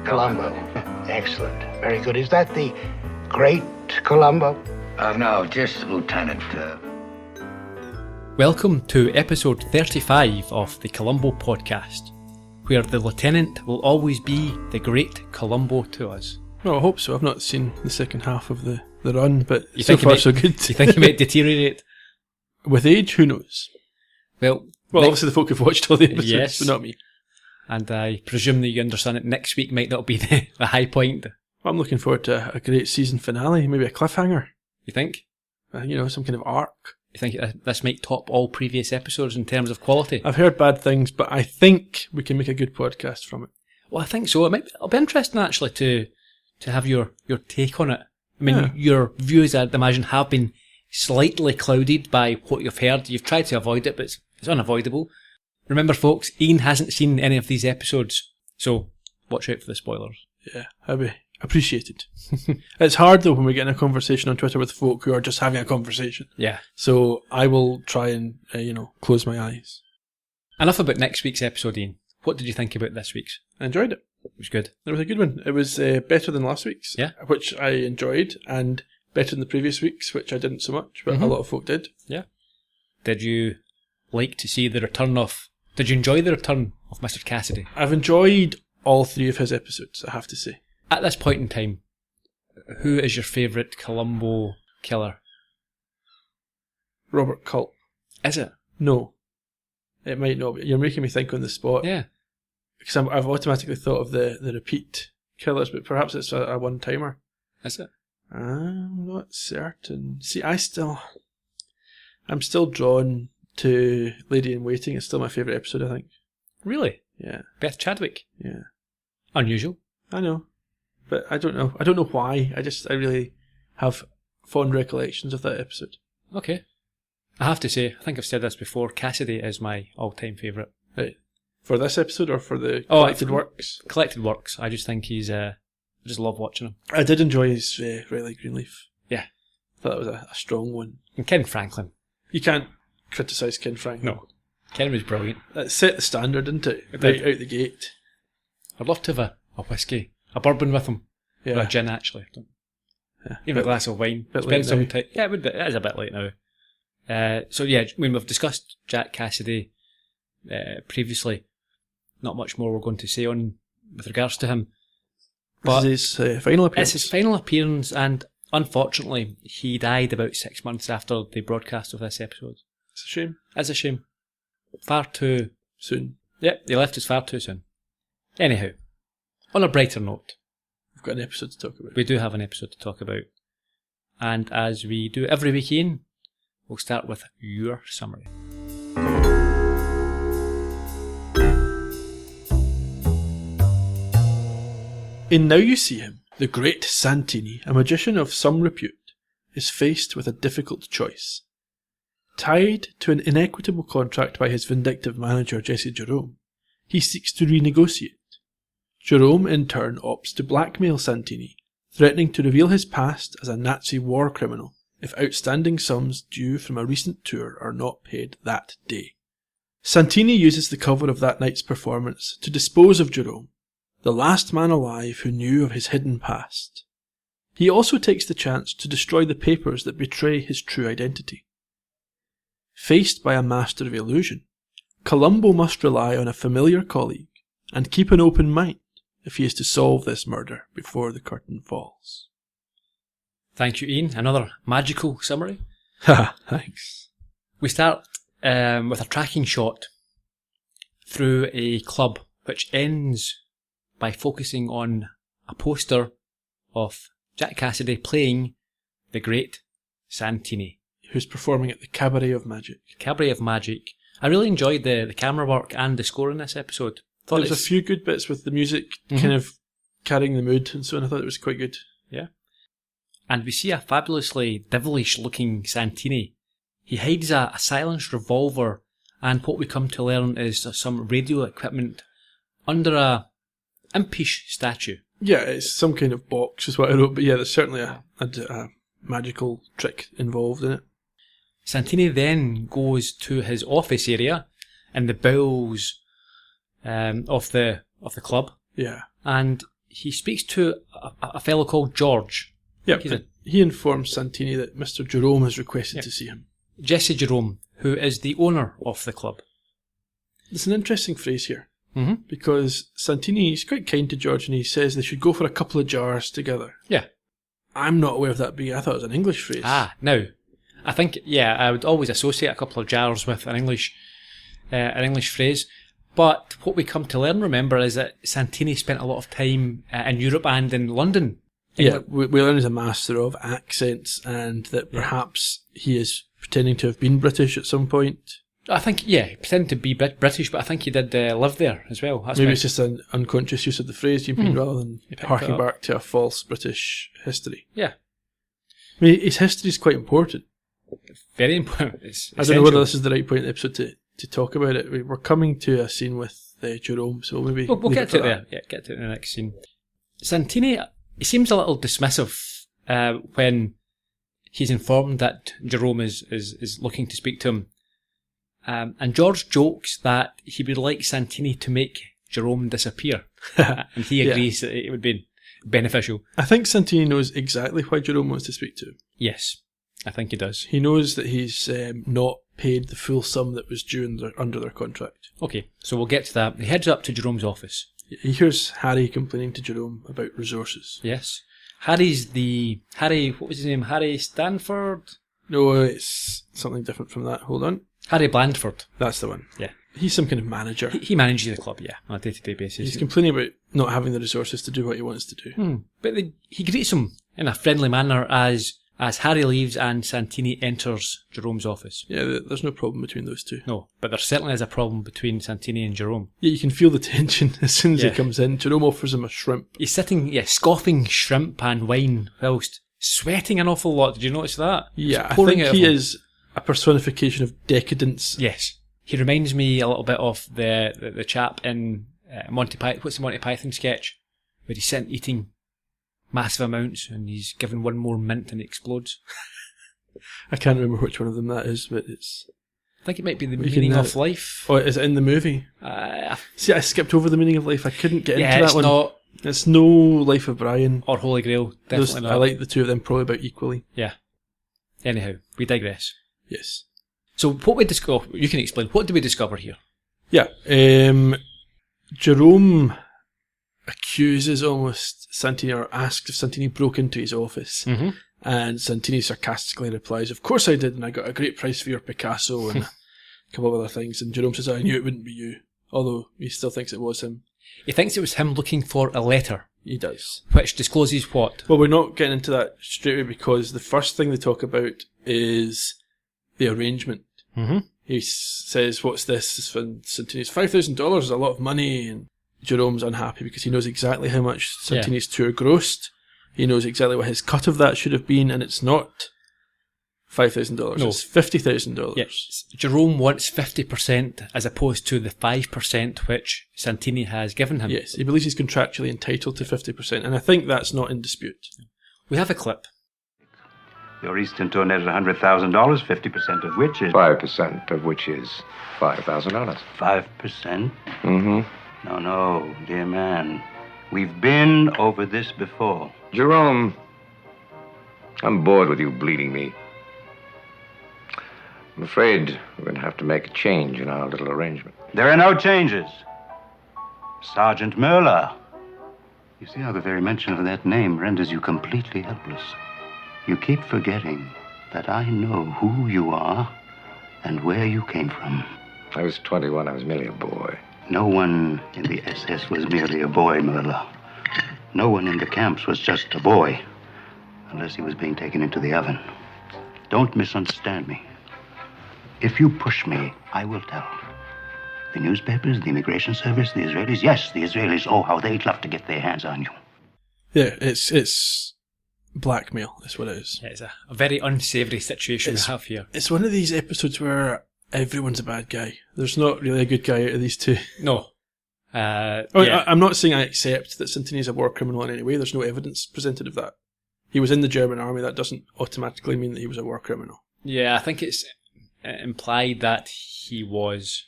Columbo. Excellent. Very good. Is that the great Columbo? No, just Lieutenant. Welcome to episode 35 of the Columbo Podcast, where the Lieutenant will always be the great Columbo to us. Well, I hope so. I've not seen the second half of the run, but You so think he far might- so good. You think he might deteriorate? With age, who knows? Well, Obviously the folk who've watched all the episodes, Yes. but not me. and I presume that you understand that next week might not be the high point. I'm looking forward to a great season finale, maybe a cliffhanger. You think? Some kind of arc. You think this might top all previous episodes in terms of quality? I've heard bad things, but I think we can make a good podcast from it. Well, I think so. It'll be interesting actually to have your take on it. I mean, Yeah. your views, I'd imagine, have been slightly clouded by what you've heard. You've tried to avoid it, but it's unavoidable. Remember, folks, Ian hasn't seen any of these episodes, so watch out for the spoilers. Yeah, I'd be appreciated. It's hard though when we get in a conversation on Twitter with folk who are just having a conversation. Yeah. So I will try and, close my eyes. Enough about next week's episode, Ian. What did you think about this week's? I enjoyed it. It was good. It was a good one. It was better than last week's, Yeah. which I enjoyed, and better than the previous week's, which I didn't so much, but a lot of folk did. Yeah. Did you like to see the return of... Did you enjoy the return of Mr. Cassidy? I've enjoyed all three of his episodes, I have to say. At this point in time, who is your favourite Columbo killer? Robert Culp. Is it? No. It might not be. You're making me think on the spot. Yeah. Because I've automatically thought of the repeat killers, but perhaps it's a one-timer. Is it? I'm not certain. See, I'm still drawn to Lady in Waiting. It's still my favourite episode, I think. Really? Yeah. Beth Chadwick? Yeah. Unusual. I know. But I don't know. I don't know why. I really have fond recollections of that episode. Okay. I have to say, I think I've said this before, Cassidy is my all-time favourite. Right. For this episode or for the collected works? Collected works. I just think he's... I just love watching him. I did enjoy his Riley Greenleaf. Yeah. I thought that was a strong one. And Ken Franklin. You can't criticise Ken Franklin. No. Ken was brilliant. That set the standard, didn't it? It Right did. out the gate. I'd love to have a whiskey, a bourbon with him. Yeah. Or a gin, actually. Yeah. Even a glass of wine. bit Spend late some now. time. Yeah, it is a bit late now. So yeah, I mean, we've discussed Jack Cassidy previously. Not much more we're going to say on with regards to him. But This is his final appearance. it's his final appearance, and unfortunately, he died about 6 months after the broadcast of this episode. It's a shame. It's a shame. Far too... Soon. Yep, he left us far too soon. Anyhow, on a brighter note, We've got an episode to talk about. we do have an episode to talk about. And as we do every week, Ian, we'll start with your summary. In Now You See Him, the great Santini, a magician of some repute, is faced with a difficult choice. Tied to an inequitable contract by his vindictive manager Jesse Jerome, he seeks to renegotiate. Jerome, in turn, opts to blackmail Santini, threatening to reveal his past as a Nazi war criminal if outstanding sums due from a recent tour are not paid that day. Santini uses the cover of that night's performance to dispose of Jerome, the last man alive who knew of his hidden past. He also takes the chance to destroy the papers that betray his true identity. Faced by a master of illusion, Columbo must rely on a familiar colleague and keep an open mind if he is to solve this murder before the curtain falls. Thank you, Ian. Another magical summary. Haha, thanks. We start with a tracking shot through a club, which ends by focusing on a poster of Jack Cassidy playing the great Santini. Who's performing at the Cabaret of Magic. Cabaret of Magic. I really enjoyed the camera work and the score in this episode. There's a few good bits with the music kind of carrying the mood and so on. I thought it was quite good. Yeah. And we see a fabulously devilish looking Santini. He hides a silenced revolver and what we come to learn is some radio equipment under a impish statue. Yeah, it's some kind of box is what I wrote, but yeah, there's certainly a magical trick involved in it. Santini then goes to his office area in the bowels of the club, Yeah. and he speaks to a fellow called George. Yeah, he informs Santini that Mr. Jerome has requested to see him. Jesse Jerome, who is the owner of the club. It's an interesting phrase here, because Santini is quite kind to George and he says they should go for a couple of jars together. Yeah. I'm not aware of that being, I thought it was an English phrase. Now, I think, I would always associate a couple of jars with an English phrase. But what we come to learn, remember, is that Santini spent a lot of time in Europe and in London. Yeah, we learn he's a master of accents and that perhaps he is pretending to have been British at some point. I think, he pretended to be British, but I think he did live there as well. Maybe it's just an unconscious use of the phrase, rather than harking back to a false British history. Yeah. I mean, his history is quite important. Very important. I don't know whether this is the right point in the episode to talk about it. We're coming to a scene with Jerome, so maybe we'll get to it there. Yeah, get to it in the next scene. Santini, he seems a little dismissive when he's informed that Jerome is looking to speak to him. And George jokes that he would like Santini to make Jerome disappear. And he agrees that it would be beneficial. I think Santini knows exactly why Jerome wants to speak to him. Yes, I think he does. He knows that he's not paid the full sum that was due under their contract. Okay, so we'll get to that. He heads up to Jerome's office. He hears Harry complaining to Jerome about resources. Yes. What was his name? Harry Stanford? No, it's something different from that. Hold on. Harry Blandford. That's the one. Yeah. He's some kind of manager. He manages the club, on a day-to-day basis. He's complaining about not having the resources to do what he wants to do. But he greets him in a friendly manner as Harry leaves and Santini enters Jerome's office. Yeah, there's no problem between those two. No, but there certainly is a problem between Santini and Jerome. Yeah, you can feel the tension as soon as he comes in. Jerome offers him a shrimp. He's sitting, scoffing shrimp and wine whilst sweating an awful lot. Did you notice that? Yeah, I think he is a personification of decadence. Yes. He reminds me a little bit of the chap in Monty Python. What's the Monty Python sketch? Where he's sitting eating massive amounts and he's given one more mint and it explodes. I can't remember which one of them that is, but it's... I think it might be the meaning of life. Oh, is it in the movie? See, I skipped over the meaning of life. I couldn't get into that one. Not, it's no Life of Brian. Or Holy Grail. Definitely not. I like the two of them probably about equally. Yeah. Anyhow, we digress. Yes. So what we discover, you can explain, what do we discover here? Yeah, Jerome accuses almost Santini, or asks if Santini broke into his office. And Santini sarcastically replies, "Of course I did, and I got a great price for your Picasso and a couple of other things." And Jerome says, "I knew it wouldn't be you," although he still thinks it was him. He thinks it was him looking for a letter. He does. Which discloses what? Well, we're not getting into that straight away because the first thing they talk about is the arrangement. He says, "What's this?" And Santini's $5,000 is a lot of money, and Jerome's unhappy because he knows exactly how much Santini's tour grossed. He knows exactly what his cut of that should have been, and it's not $5,000. No. It's $50,000. Yes. Jerome wants 50% as opposed to the 5% which Santini has given him. Yes, he believes he's contractually entitled to 50%, and I think that's not in dispute. We have a clip. Your Eastern tour netted $100,000, 50% of which is... 5% of which is $5,000. 5%? Mm-hmm. No, dear man. We've been over this before. Jerome, I'm bored with you bleeding me. I'm afraid we're going to have to make a change in our little arrangement. There are no changes. Sergeant Merla. You see how the very mention of that name renders you completely helpless. You keep forgetting that I know who you are and where you came from. I was 21. I was merely a boy. No one in the SS was merely a boy, Merla. No one in the camps was just a boy, unless he was being taken into the oven. Don't misunderstand me. If you push me, I will tell. The newspapers, the immigration service, the Israelis. Yes, the Israelis. Oh, how they'd love to get their hands on you. Yeah, it's blackmail, is what it is. Yeah, it's a very unsavoury situation we have here. It's one of these episodes where everyone's a bad guy. There's not really a good guy out of these two. No. I'm not saying I accept that Santini is a war criminal in any way. There's no evidence presented of that. He was in the German army. That doesn't automatically mean that he was a war criminal. Yeah, I think it's implied that he was.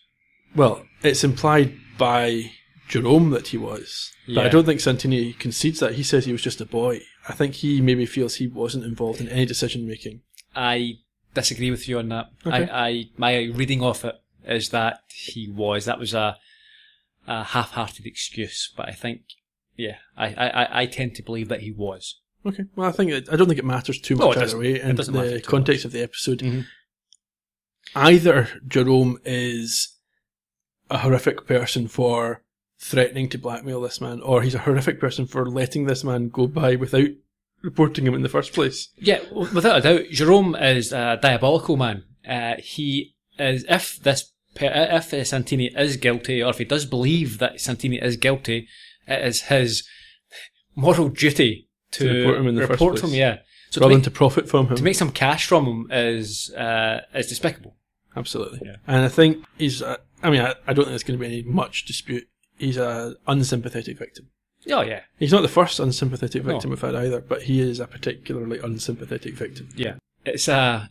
Well, it's implied by Jerome that he was. But I don't think Santini concedes that. He says he was just a boy. I think he maybe feels he wasn't involved in any decision making. I disagree with you on that. Okay. My reading of it is that he was. That was a half-hearted excuse, but I think, I tend to believe that he was. Okay. Well, I don't think it matters too much either way in the context of the episode. Mm-hmm. Either Jerome is a horrific person for threatening to blackmail this man, or he's a horrific person for letting this man go by without reporting him in the first place. Yeah, without a doubt, Jerome is a diabolical man. He is, if Santini is guilty, or if he does believe that Santini is guilty, it is his moral duty to report him in the first place. Yeah. So rather than to profit from him. To make some cash from him is despicable. Absolutely. Yeah. And I think he's, I don't think there's going to be any much dispute. He's an unsympathetic victim. Oh, yeah. He's not the first unsympathetic victim we've had either, but he is a particularly unsympathetic victim. Yeah. It's a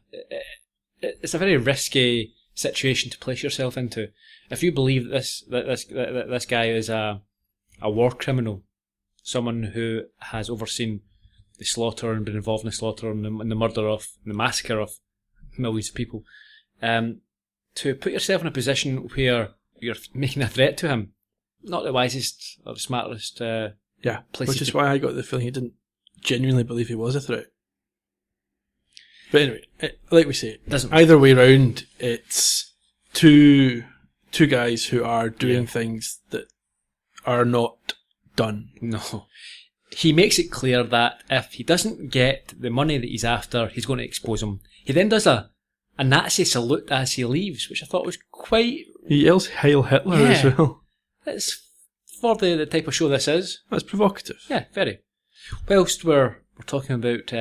very risky situation to place yourself into. If you believe that this guy is a war criminal, someone who has overseen the slaughter and been involved in the slaughter and the murder of, the massacre of millions of people, to put yourself in a position where you're making a threat to him, not the wisest or the smartest place. Which is why I got the feeling he didn't genuinely believe he was a threat. But anyway, like we say, either way round, it's two guys who are doing things that are not done. No. He makes it clear that if he doesn't get the money that he's after, he's going to expose him. He then does a Nazi salute as he leaves, which I thought was quite... He yells Heil Hitler as well. It's for the type of show this is. That's provocative. Yeah, very. Whilst we're talking about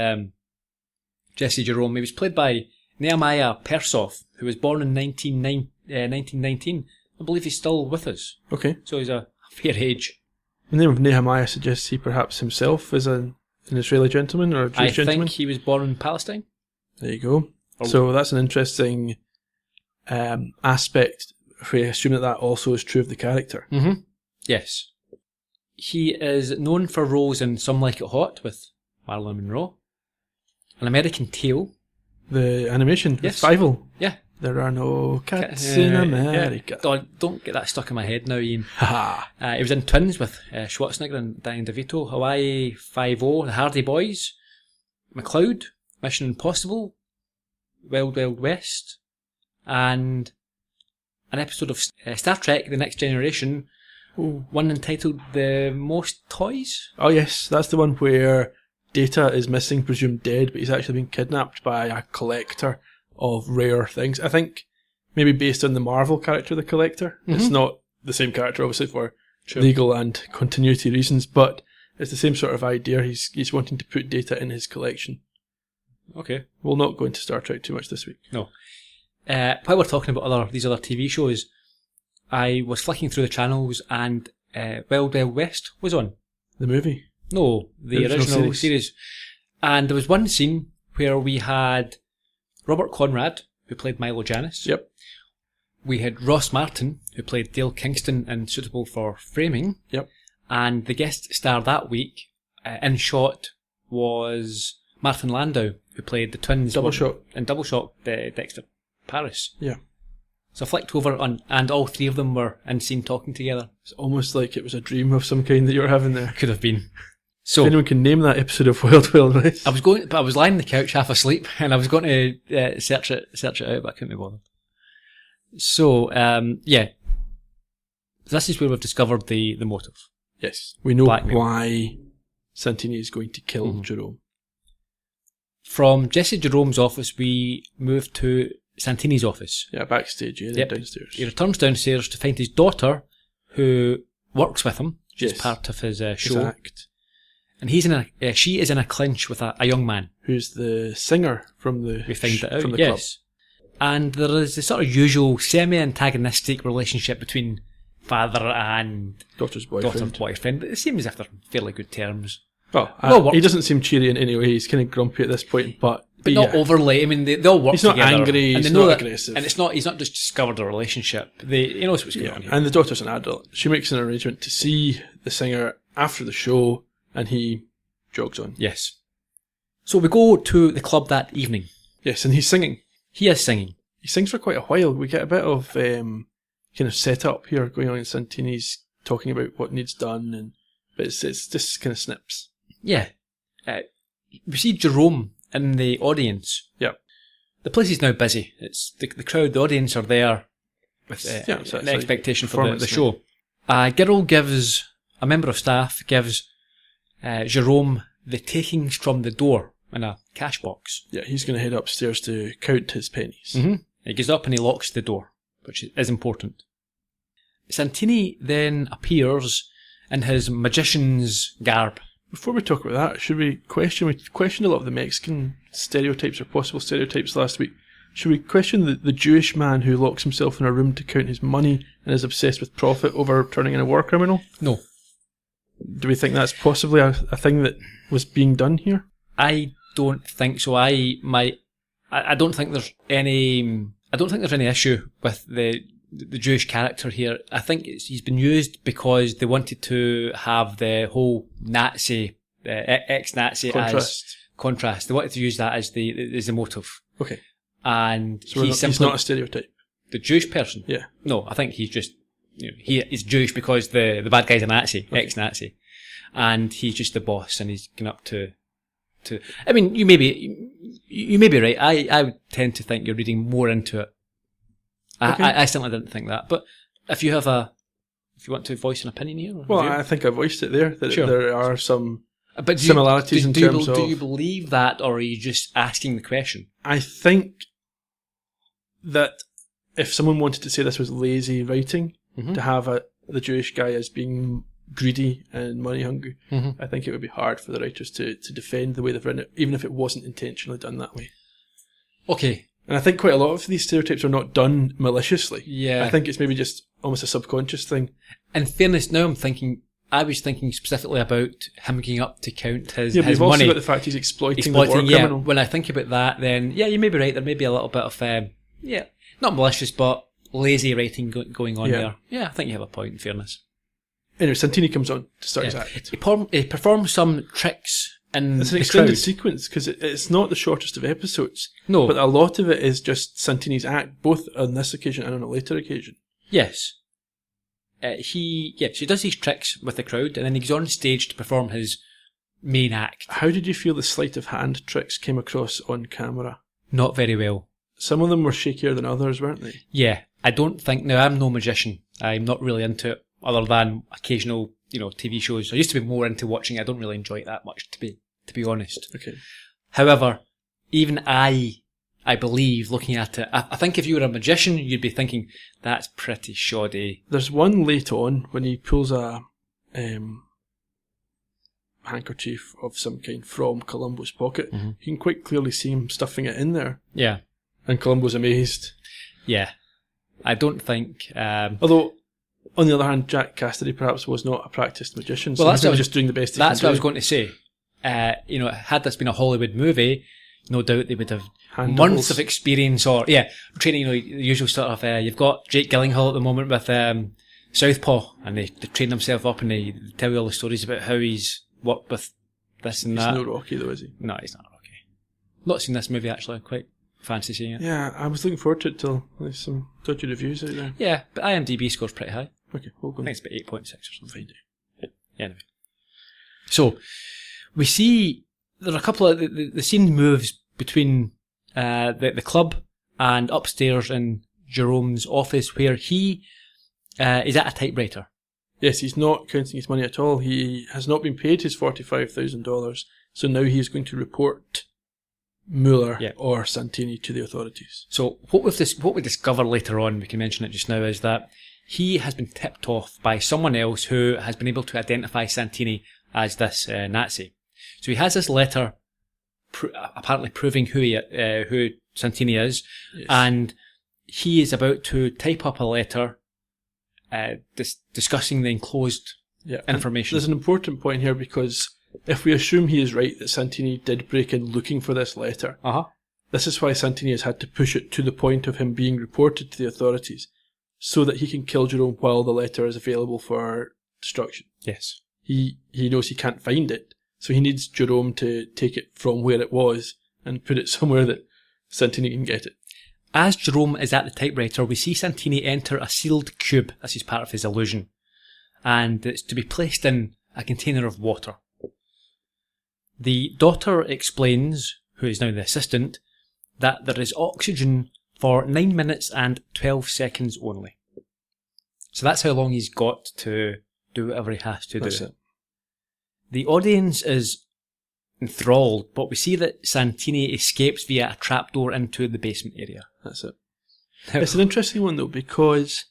Jesse Jerome, he was played by Nehemiah Persoff, who was born in 1919. I believe he's still with us. Okay. So he's a fair age. The name of Nehemiah suggests he perhaps himself is an Israeli gentleman or a Jewish gentleman. I think he was born in Palestine. There you go. So that's an interesting aspect if we assume that also is true of the character. Mm-hmm. Yes. He is known for roles in Some Like It Hot with Marilyn Monroe, An American Tail. The animation, the Fievel. Yeah. There are no cats in America. Yeah. Don't get that stuck in my head now, Ian. He was in Twins with Schwarzenegger and Danny DeVito, Hawaii Five-0, The Hardy Boys, McCloud, Mission Impossible, Wild Wild West, and an episode of Star Trek The Next Generation, one entitled The Most Toys. Oh yes, that's the one where Data is missing, presumed dead, but he's actually been kidnapped by a collector of rare things. I think maybe based on the Marvel character, the Collector. Mm-hmm. It's not the same character, obviously, for legal and continuity reasons, but it's the same sort of idea. He's wanting to put Data in his collection. Okay. We'll not go into Star Trek too much this week. No. While we're talking about these other TV shows, I was flicking through the channels and Wild Wild West was on. The movie? No, the original series. And there was one scene where we had Robert Conrad, who played Milo Janis. Yep. We had Ross Martin, who played Dale Kingston in Suitable for Framing. Yep. And the guest star that week, in shot, was Martin Landau, who played the twins. Double Shot, Dexter Paris. Yeah. So I flicked over and all three of them were in scene talking together. It's almost like it was a dream of some kind that you were having there. Could have been. So if anyone can name that episode of Wild Wild West. I was lying on the couch half asleep and I was going to search it out, but I couldn't be bothered. So this is where we've discovered the motive. Yes, we know why Santini is going to kill Jerome. From Jesse Jerome's office, we move to Santini's office. Yeah, backstage, downstairs. He returns downstairs to find his daughter, who works with him. She's part of his show. His act. And she is in a clinch with a young man. Who's the singer from the We find that out, from the yes. club. And there is the sort of usual semi-antagonistic relationship between father and daughter's boyfriend. But it seems as if they're on fairly good terms. Well, he doesn't seem cheery in any way. He's kind of grumpy at this point, but but not overly. I mean, they all work together. He's not angry, and he's they know not that, aggressive. And he's not just discovered a relationship. He knows what's going on here. And the daughter's an adult. She makes an arrangement to see the singer after the show, and he jogs on. Yes. So we go to the club that evening. Yes, and he's singing. He is singing. He sings for quite a while. We get a bit of kind of setup here going on. Santini's talking about what needs done, but it's just kind of snips. Yeah. We see Jerome in the audience. Yep. The place is now busy. It's the crowd, the audience are there with an expectation for the show. A member of staff gives Jerome the takings from the door in a cash box. Yeah, he's going to head upstairs to count his pennies. Mm-hmm. He goes up and he locks the door, which is important. Santini then appears in his magician's garb. Before we talk about that, should we questioned a lot of the Mexican stereotypes or possible stereotypes last week. Should we question the Jewish man who locks himself in a room to count his money and is obsessed with profit over turning in a war criminal? No. Do we think that's possibly a thing that was being done here? I don't think so. I don't think there's any issue with the Jewish character here. I think he's been used because they wanted to have the whole Nazi, ex-Nazi as contrast. They wanted to use that as the motive. Okay. And so he's not a stereotype. The Jewish person? Yeah. No, I think he's just, he is Jewish because the bad guy's a Nazi, okay. Ex-Nazi. And he's just the boss and he's going up to I mean, you may be right. I would tend to think you're reading more into it. Okay. I certainly didn't think that. But if you want to voice an opinion here? Well, I think I voiced it there, that sure. There are some similarities in terms of... Do you believe that, or are you just asking the question? I think that if someone wanted to say this was lazy writing, to have the Jewish guy as being greedy and money hungry, I think it would be hard for the writers to defend the way they've written it, even if it wasn't intentionally done that way. Okay. And I think quite a lot of these stereotypes are not done maliciously. Yeah. I think it's maybe just almost a subconscious thing. In fairness, now I was thinking specifically about him going up to count his money. Yeah, but you've also got the fact he's exploiting the war criminal. When I think about that, then, yeah, you may be right. There may be a little bit of, not malicious, but lazy writing going on there. Yeah, I think you have a point, in fairness. Anyway, Santini comes on to start his act. He performs some tricks in It's an extended sequence, because it's not the shortest of episodes. No. But a lot of it is just Santini's act, both on this occasion and on a later occasion. Yes. So he does these tricks with the crowd, and then he goes on stage to perform his main act. How did you feel the sleight of hand tricks came across on camera? Not very well. Some of them were shakier than others, weren't they? Yeah. I don't think... Now, I'm no magician. I'm not really into it, other than occasional, TV shows. I used to be more into watching it. I don't really enjoy it that much, to be honest. Okay. However, even I believe, looking at it, I think if you were a magician, you'd be thinking, that's pretty shoddy. There's one late on when he pulls a handkerchief of some kind from Columbo's pocket. Mm-hmm. You can quite clearly see him stuffing it in there. Yeah. And Columbo's amazed. Yeah. I don't think... although, on the other hand, Jack Cassidy perhaps was not a practiced magician, so he was just doing the best he could do. That's what I was going to say. Had this been a Hollywood movie, no doubt they would have months of experience or, training, the usual sort of, you've got Jake Gyllenhaal at the moment with Southpaw, and they train themselves up and they tell you all the stories about how he's worked with this and that. He's no Rocky though, is he? No, he's not Rocky. Not seen this movie actually, quite fancy seeing it. Yeah, I was looking forward to it till there's some dodgy reviews out there. Yeah, but IMDb scores pretty high. Okay, we'll go. I think it's about 8.6 or something. Yeah, anyway. So, we see there are a couple of the scene moves between the club and upstairs in Jerome's office, where he is at a typewriter. Yes, he's not counting his money at all. He has not been paid his $45,000, so now he is going to report Mueller or Santini to the authorities. So what we discover later on, we can mention it just now, is that he has been tipped off by someone else who has been able to identify Santini as this Nazi. So he has this letter apparently proving who Santini is, and he is about to type up a letter discussing the enclosed information. There's an important point here, because if we assume he is right that Santini did break in looking for this letter, This is why Santini has had to push it to the point of him being reported to the authorities, so that he can kill Jerome while the letter is available for destruction. Yes. He knows he can't find it, so he needs Jerome to take it from where it was and put it somewhere that Santini can get it. As Jerome is at the typewriter, we see Santini enter a sealed cube. This is part of his illusion. And it's to be placed in a container of water. The daughter explains, who is now the assistant, that there is oxygen for 9 minutes and 12 seconds only. So that's how long he's got to do whatever he has to do. That's it. The audience is enthralled, but we see that Santini escapes via a trapdoor into the basement area. That's it. It's an interesting one though, because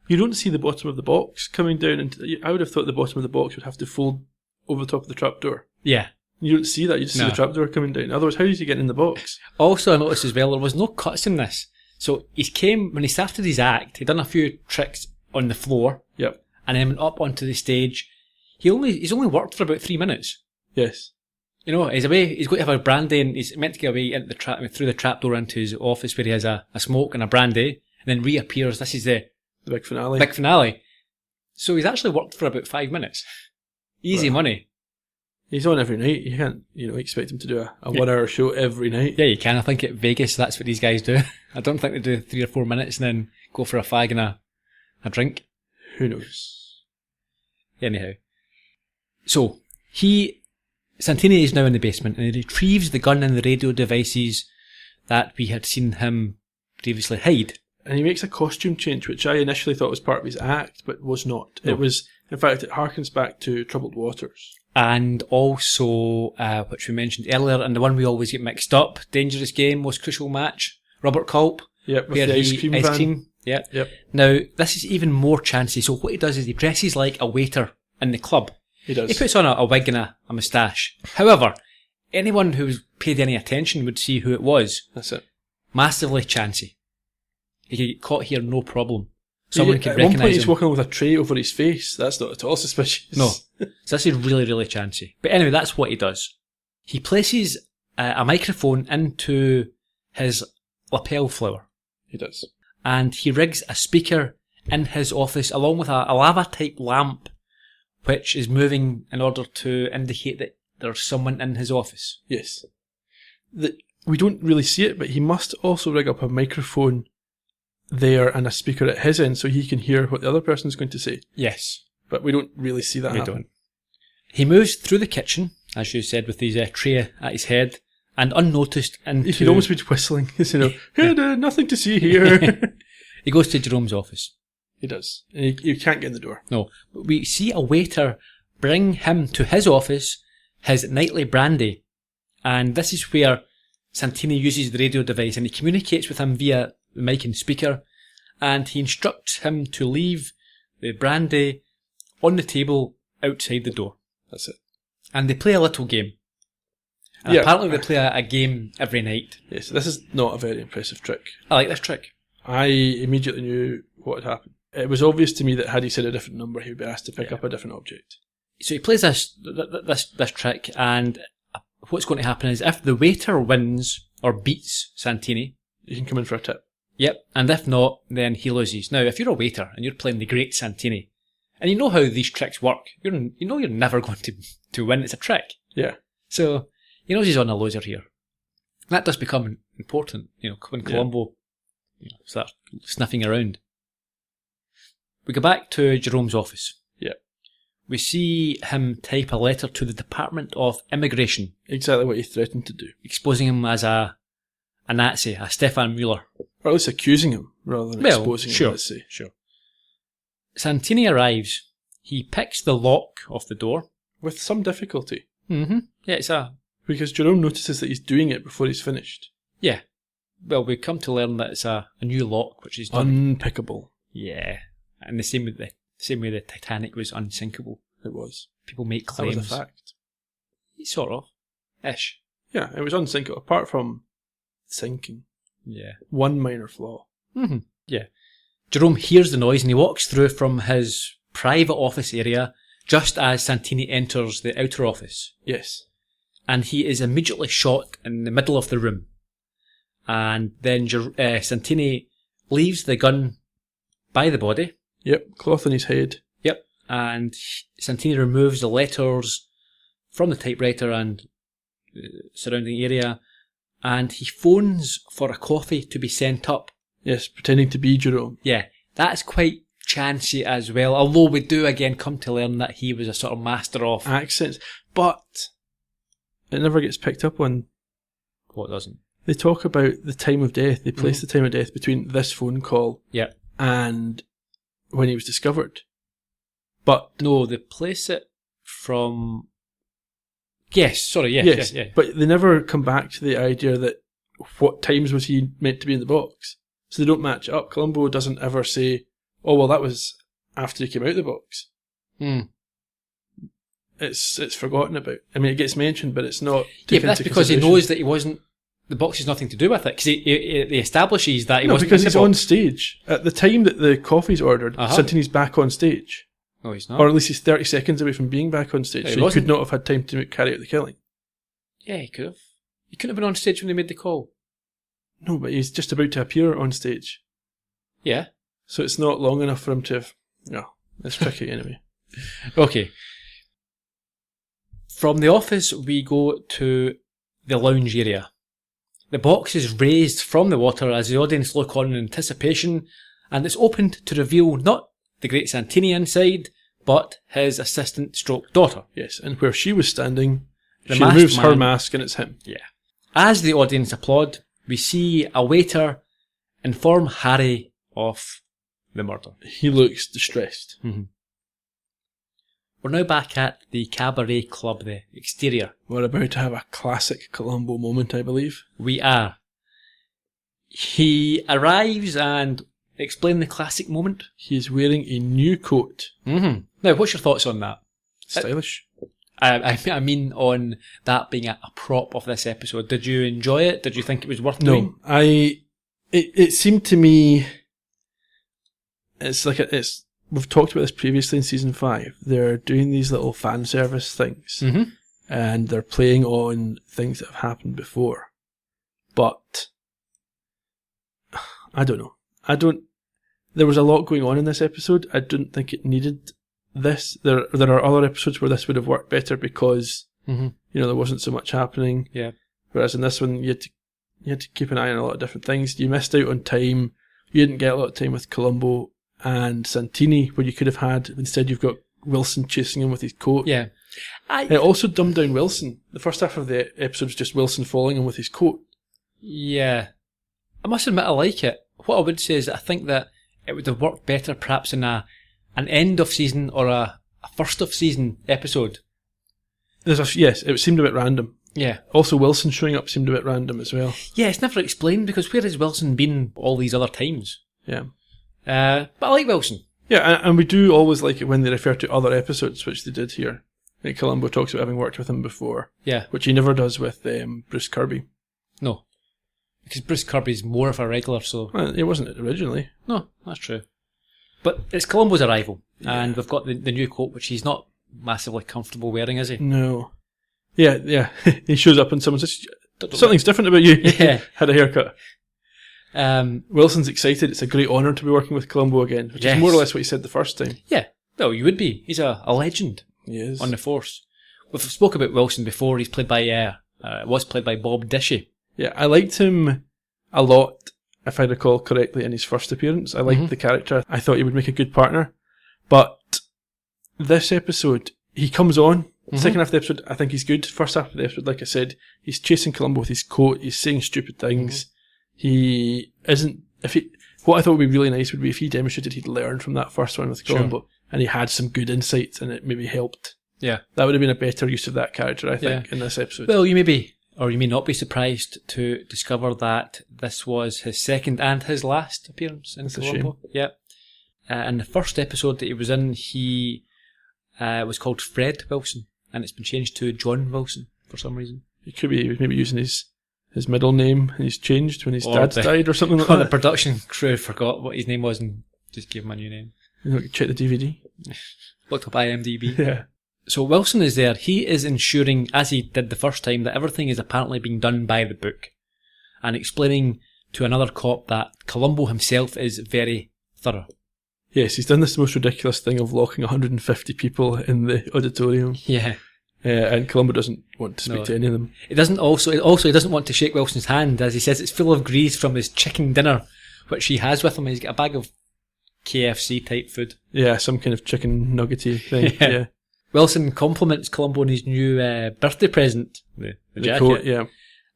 you don't see the bottom of the box coming down into. I would have thought the bottom of the box would have to fold over the top of the trapdoor. Yeah. You don't see that, you just see the trapdoor coming down. Otherwise, how did you get in the box? Also, I noticed as well, there was no cuts in this. So when he started his act, he'd done a few tricks on the floor. Yep. And then went up onto the stage. He's only worked for about 3 minutes. Yes. You know, he's away, he's going to have a brandy and he's meant to get away into through the trapdoor into his office where he has a smoke and a brandy, and then reappears. This is the big finale. Big finale. So he's actually worked for about 5 minutes. Easy money. He's on every night. You can't, expect him to do a 1 hour show every night. Yeah, you can. I think at Vegas that's what these guys do. I don't think they do 3 or 4 minutes and then go for a fag and a drink. Who knows? Anyhow. So, Santini is now in the basement and he retrieves the gun and the radio devices that we had seen him previously hide. And he makes a costume change, which I initially thought was part of his act, but was not. No. It was, in fact, it harkens back to Troubled Waters. And also, which we mentioned earlier, and the one we always get mixed up, Dangerous Game, Most Crucial Match, Robert Culp. Yep, with the ice cream van. Yep. Now, this is even more chancy. So what he does is he dresses like a waiter in the club. He does. He puts on a wig and a moustache. However, anyone who's paid any attention would see who it was. That's it. Massively chancy. He could get caught here no problem. Someone could recognise him. At one point he's walking with a tray over his face. That's not at all suspicious. No. So this is really, really chancy. But anyway, that's what he does. He places a microphone into his lapel flower. He does. And he rigs a speaker in his office along with a lava-type lamp which is moving in order to indicate that there's someone in his office. Yes. We don't really see it, but he must also rig up a microphone there and a speaker at his end so he can hear what the other person's going to say. Yes. But we don't really see that happen. Don't. He moves through the kitchen, as you said, with his tray at his head, and unnoticed into... He could almost be whistling, nothing to see here. He goes to Jerome's office. He does. And you can't get in the door. No. But we see a waiter bring him to his office his nightly brandy. And this is where Santini uses the radio device and he communicates with him via the mic and speaker. And he instructs him to leave the brandy on the table outside the door. That's it. And they play a little game. And apparently they play a game every night. Yes, this is not a very impressive trick. I like this trick. I immediately knew what had happened. It was obvious to me that had he said a different number, he would be asked to pick up a different object. So he plays this trick, and what's going to happen is if the waiter wins or beats Santini, you can come in for a tip. Yep, and if not, then he loses. Now, if you're a waiter and you're playing the great Santini, and you know how these tricks work, you know you're never going to win. It's a trick. Yeah. So he knows he's on a loser here. That does become important, when Columbo starts sniffing around. We go back to Jerome's office. Yeah. We see him type a letter to the Department of Immigration. Exactly what he threatened to do. Exposing him as a Nazi, a Stefan Mueller. Or at least accusing him, rather than exposing him, let's say. Sure. Santini arrives. He picks the lock off the door. With some difficulty. Mm-hmm. Yeah, because Jerome notices that he's doing it before he's finished. Yeah. Well, we come to learn that it's a new lock, which is unpickable. Yeah. And the same way the Titanic was unsinkable. It was. People make claims. That was a fact. Sort of. Ish. Yeah, it was unsinkable, apart from sinking. Yeah. One minor flaw. Mm-hmm. Yeah. Jerome hears the noise and he walks through from his private office area just as Santini enters the outer office. Yes. And he is immediately shot in the middle of the room. And then Santini leaves the gun by the body. Yep, cloth on his head. Yep. And Santini removes the letters from the typewriter and surrounding area, and he phones for a coffee to be sent up. Yes, pretending to be Jerome. Yeah, that's quite chancy as well, although we do again come to learn that he was a sort of master of accents, but it never gets picked up on. What doesn't? They talk about the time of death. They place the time of death between this phone call and when he was discovered. But no, they place it from... Yes. But they never come back to the idea that what times was he meant to be in the box. So they don't match it up. Columbo doesn't ever say, oh, well, that was after he came out of the box. It's forgotten about. I mean, it gets mentioned, but it's not taken but that's into because he consideration. knows that he wasn't... The box has nothing to do with it, because he establishes that he wasn't because in the he's box. on stage. At the time that the coffee's ordered, Santini's back on stage. No, he's not. Or at least he's 30 seconds away from being back on stage, No, so he could not have had time to carry out the killing. Yeah, he could have. He couldn't have been on stage when they made the call. No, but he's just about to appear on stage. Yeah. So it's not long enough for him to have... No, it's tricky anyway. Okay. From the office, we go to the lounge area. The box is raised from the water as the audience look on in anticipation, and it's opened to reveal not the great Santini inside, but his assistant stroke daughter. Yes, and where she was standing, The she masked removes her man. mask and it's him. Yeah. As the audience applaud, we see a waiter inform Harry of the murder. He looks distressed. We're now back at the Cabaret Club, the exterior. We're about to have a classic Columbo moment, I believe. We are. He arrives and explain the classic moment. He is wearing a new coat. Now, what's your thoughts on that? Stylish. I mean on that being a prop of this episode. Did you enjoy it? Did you think it was worth doing? No, it seemed to me, we've talked about this previously in season 5. They're doing these little fan service things, and they're playing on things that have happened before. But I don't know. There was a lot going on in this episode. I don't think it needed this. There are other episodes where this would have worked better because there wasn't so much happening. Yeah. Whereas in this one, you had to keep an eye on a lot of different things. You missed out on time. You didn't get a lot of time with Columbo and Santini, where you could have had. Instead, you've got Wilson chasing him with his coat. Yeah. It also dumbed down Wilson. The first half of the episode was just Wilson following him with his coat. Yeah. I must admit I like it. What I would say is that I think that it would have worked better perhaps in an end of season or a first of season episode. Yes, it seemed a bit random. Yeah. Also, Wilson showing up seemed a bit random as well. Yeah, it's never explained because where has Wilson been all these other times? Yeah. But I like Wilson. Yeah, and we do always like it when they refer to other episodes, which they did here. Like Columbo talks about having worked with him before. Yeah. Which he never does with Bruce Kirby. No. Because Bruce Kirby's more of a regular, so... Well, he wasn't originally. No, that's true. But it's Columbo's arrival, and we've got the new coat, which he's not massively comfortable wearing, is he? No. Yeah. He shows up and someone says, something's different about you. Yeah. Had a haircut. Wilson's excited. It's a great honour to be working with Columbo again, which is more or less what he said the first time. Yeah. Well, you would be. He's a legend. He is. On the force. We've spoke about Wilson before. He's played by, was played by Bob Dishy. Yeah, I liked him a lot, if I recall correctly, in his first appearance. I liked the character. I thought he would make a good partner. But this episode, he comes on. Second half of the episode, I think he's good. First half of the episode, like I said, he's chasing Columbo with his coat. He's saying stupid things. He isn't... What I thought would be really nice would be if he demonstrated he'd learned from that first one with Columbo, and he had some good insights and it maybe helped. Yeah. That would have been a better use of that character, I think, in this episode. Well, you may be, or you may not be surprised to discover that this was his second and his last appearance in Columbo. Yeah. In the first episode that he was in, he was called Fred Wilson, and it's been changed to John Wilson for some reason. He could be maybe using his middle name, and he's changed when his dad died or something like that. The production crew forgot what his name was and just gave him a new name. Check the DVD. Looked up IMDb. Yeah. So Wilson is there. He is ensuring, as he did the first time, that everything is apparently being done by the book. and explaining to another cop that Columbo himself is very thorough. Yes, he's done this most ridiculous thing of locking 150 people in the auditorium. Yeah. And Columbo doesn't want to speak to any of them. He doesn't want to shake Wilson's hand, as he says it's full of grease from his chicken dinner, which he has with him. He's got a bag of KFC type food. Yeah, some kind of chicken nuggety thing. Yeah. Wilson compliments Columbo on his new birthday present, the jacket. Coat, yeah.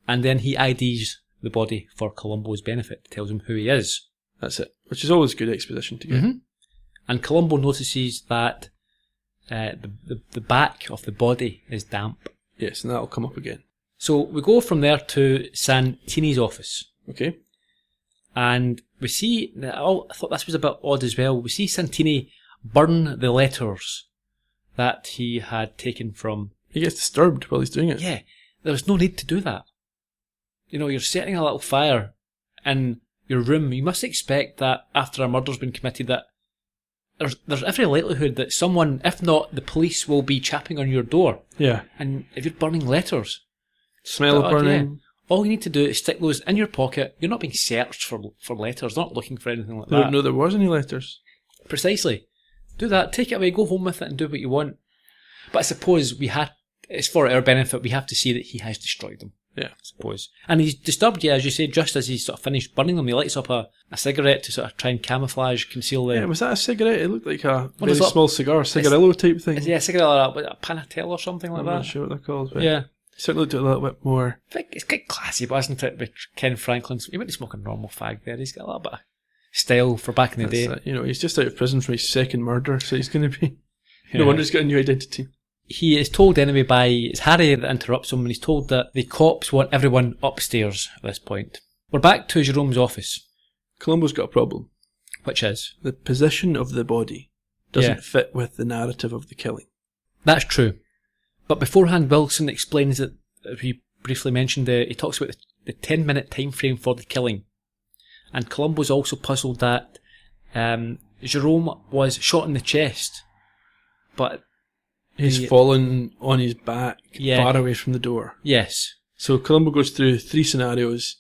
And then he IDs the body for Columbo's benefit, tells him who he is. That's it, which is always good exposition to get. Mm-hmm. And Columbo notices that the back of the body is damp. Yes, and that'll come up again. So we go from there to Santini's office. Okay. And we see, I thought this was a bit odd as well, we see Santini burn the letters that he had taken from... He gets disturbed while he's doing it. Yeah, there was no need to do that. You know, you're setting a little fire in your room. You must expect that after a murder's been committed that there's every likelihood that someone, if not the police, will be chapping on your door. Yeah. And if you're burning letters... Smell of burning. Yeah, all you need to do is stick those in your pocket. You're not being searched for letters. They're not looking for anything like that. No, there was any letters. Precisely. Do that. Take it away. Go home with it and do what you want. But I suppose it's for our benefit. We have to see that he has destroyed them. Yeah. I suppose. And he's disturbed, as you say, just as he's sort of finished burning them. He lights up a cigarette to sort of try and camouflage, conceal the... Yeah, was that a cigarette? It looked like a very small cigar, cigarillo type thing. Yeah, a cigarette like a Panatel or something like that. I'm not sure what they're called, but yeah. Certainly looked a little bit more... I think it's quite classy, but isn't it? With Ken Franklin's... He wouldn't smoke a normal fag there. He's got a little bit of style for back in the day. You know, he's just out of prison for his second murder, so he's going to be... No wonder he's got a new identity. He is told anyway by... It's Harry that interrupts him, and he's told that the cops want everyone upstairs at this point. We're back to Jerome's office. Columbo's got a problem. Which is? The position of the body doesn't fit with the narrative of the killing. That's true. But beforehand, Wilson explains that, as we briefly mentioned, he talks about the 10-minute time frame for the killing. And Columbo's also puzzled that Jerome was shot in the chest, but... He's fallen on his back, far away from the door. Yes. So Columbo goes through 3 scenarios,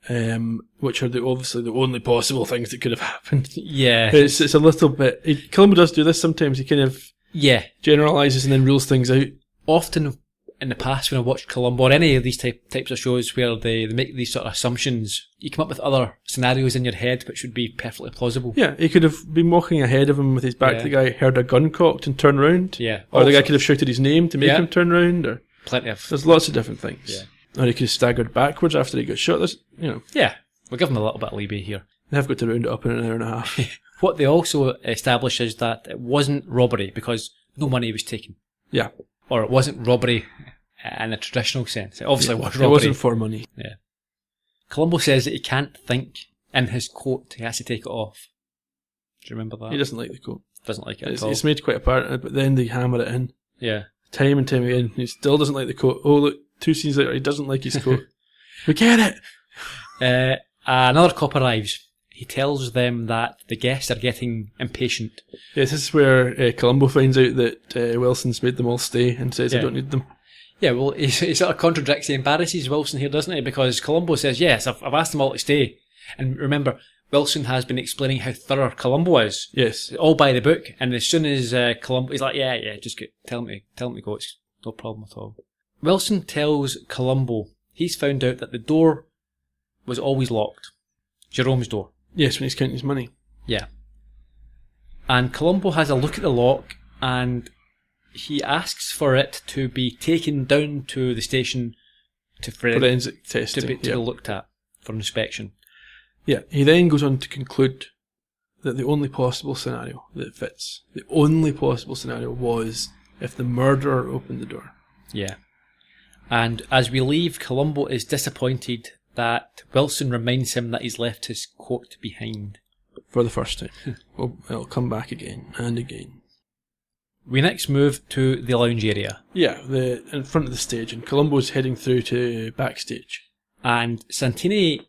which are obviously the only possible things that could have happened. Yeah. It's a little bit... Columbo does do this sometimes. He kind of generalises and then rules things out. Often in the past when I watched Columbo or any of these types of shows where they make these sort of assumptions, you come up with other scenarios in your head which would be perfectly plausible. Yeah, he could have been walking ahead of him with his back to the guy, heard a gun cocked and turn round. Yeah. Or the guy could have shouted his name to make him turn round. Or plenty of... There's lots of different things. Yeah. Or he could have staggered backwards after he got shot. There's, Yeah, we'll give him a little bit of leeway here. They have got to round it up in an hour and a half. What they also establish is that it wasn't robbery because no money was taken. Yeah. Or it wasn't robbery in a traditional sense. It obviously was robbery. It wasn't for money. Yeah. Columbo says that he can't think in his coat. He has to take it off. Do you remember that? He doesn't like the coat. Doesn't like it at all. It's made quite apparent, but then they hammer it in. Yeah. Time and time again. He still doesn't like the coat. Oh, look, 2 scenes later, he doesn't like his coat. We get it! Another cop arrives. He tells them that the guests are getting impatient. Yes, this is where Columbo finds out that Wilson's made them all stay and says, I don't need them. Yeah, well, he sort of contradicts, he embarrasses Wilson here, doesn't he? Because Columbo says, yes, I've asked them all to stay. And remember, Wilson has been explaining how thorough Columbo is. Yes. All by the book. And as soon as Columbo, he's like, yeah, just tell him to go. It's no problem at all. Wilson tells Columbo he's found out that the door was always locked. Jerome's door. Yes, when he's counting his money. Yeah. And Columbo has a look at the lock and he asks for it to be taken down to the station to forensic testing, to be looked at for inspection. Yeah, he then goes on to conclude that the only possible scenario that fits, the only possible scenario was if the murderer opened the door. Yeah. And as we leave, Columbo is disappointed that Wilson reminds him that he's left his coat behind. For the first time. Well, it'll come back again and again. We next move to the lounge area. Yeah, in front of the stage, and Columbo's heading through to backstage. And Santini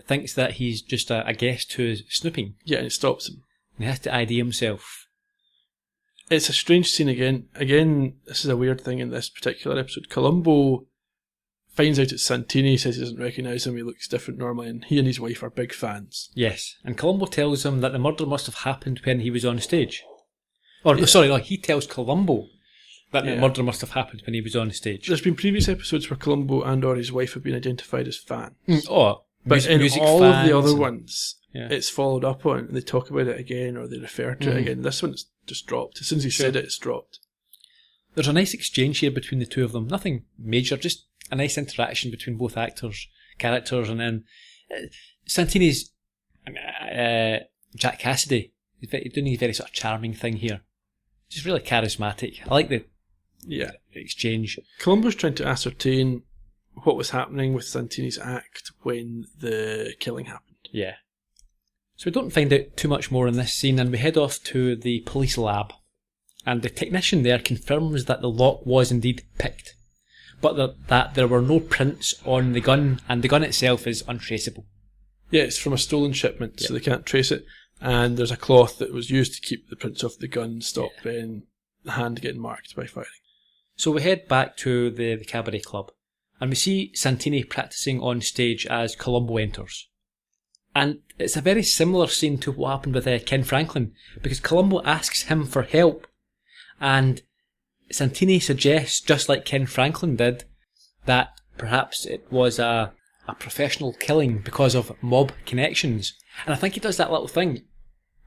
thinks that he's just a guest who is snooping. Yeah, and it stops him. And he has to ID himself. It's a strange scene again. Again, this is a weird thing in this particular episode. Columbo finds out it's Santini, says he doesn't recognise him, he looks different normally, and he and his wife are big fans. Yes, and Columbo tells him that the murder must have happened when he was on stage. No, he tells Columbo that the murder must have happened when he was on stage. There's been previous episodes where Columbo and or his wife have been identified as fans. But in music all fans of the other ones, it's followed up on, and they talk about it again, or they refer to it again. This one's just dropped. As soon as he said it, it's dropped. There's a nice exchange here between the two of them. Nothing major, just a nice interaction between both characters, and then Santini's Jack Cassidy. He's doing a very sort of charming thing here. Just really charismatic. I like the exchange. Columbo's trying to ascertain what was happening with Santini's act when the killing happened. Yeah. So we don't find out too much more in this scene, and we head off to the police lab. And the technician there confirms that the lock was indeed picked, but that there were no prints on the gun, and the gun itself is untraceable. Yeah, it's from a stolen shipment, so they can't trace it. And there's a cloth that was used to keep the prints off the gun, stop the hand getting marked by firing. So we head back to the cabaret club, and we see Santini practising on stage as Columbo enters. And it's a very similar scene to what happened with Ken Franklin, because Columbo asks him for help, and Santini suggests, just like Ken Franklin did, that perhaps it was a professional killing because of mob connections. And I think he does that little thing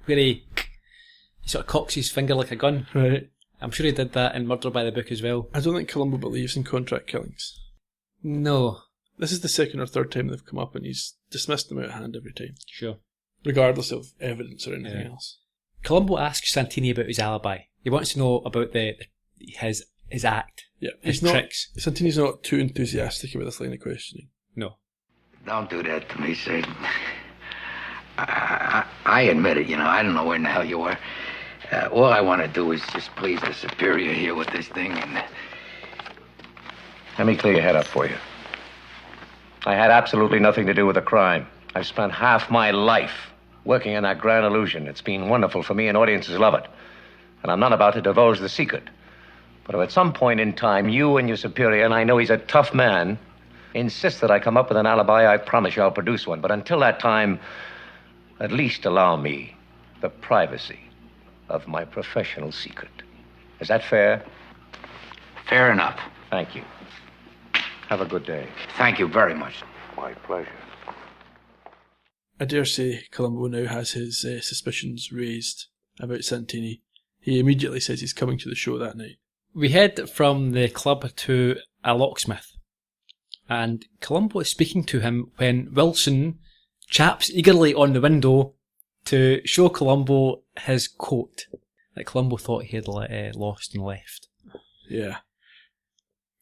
where he sort of cocks his finger like a gun. Right. I'm sure he did that in Murder by the Book as well. I don't think Columbo believes in contract killings. No. This is the second or third time they've come up, and he's dismissed them out of hand every time. Sure. Regardless of evidence or anything else. Columbo asks Santini about his alibi. He wants to know about his act, his tricks. Santini's not too enthusiastic about this line of questioning. No. Don't do that to me, Sid. I admit it, I don't know where in the hell you were. All I want to do is just please the superior here with this thing, and... Let me clear your head up for you. I had absolutely nothing to do with the crime. I've spent half my life working on that grand illusion. It's been wonderful for me, and audiences love it. And I'm not about to divulge the secret. But if at some point in time, you and your superior, and I know he's a tough man, insist that I come up with an alibi, I promise you I'll produce one. But until that time, at least allow me the privacy of my professional secret. Is that fair? Fair enough. Thank you. Have a good day. Thank you very much. My pleasure. I dare say Columbo now has his suspicions raised about Santini. He immediately says he's coming to the show that night. We head from the club to a locksmith, and Columbo is speaking to him when Wilson chaps eagerly on the window to show Columbo his coat that Columbo thought he had lost and left. Yeah.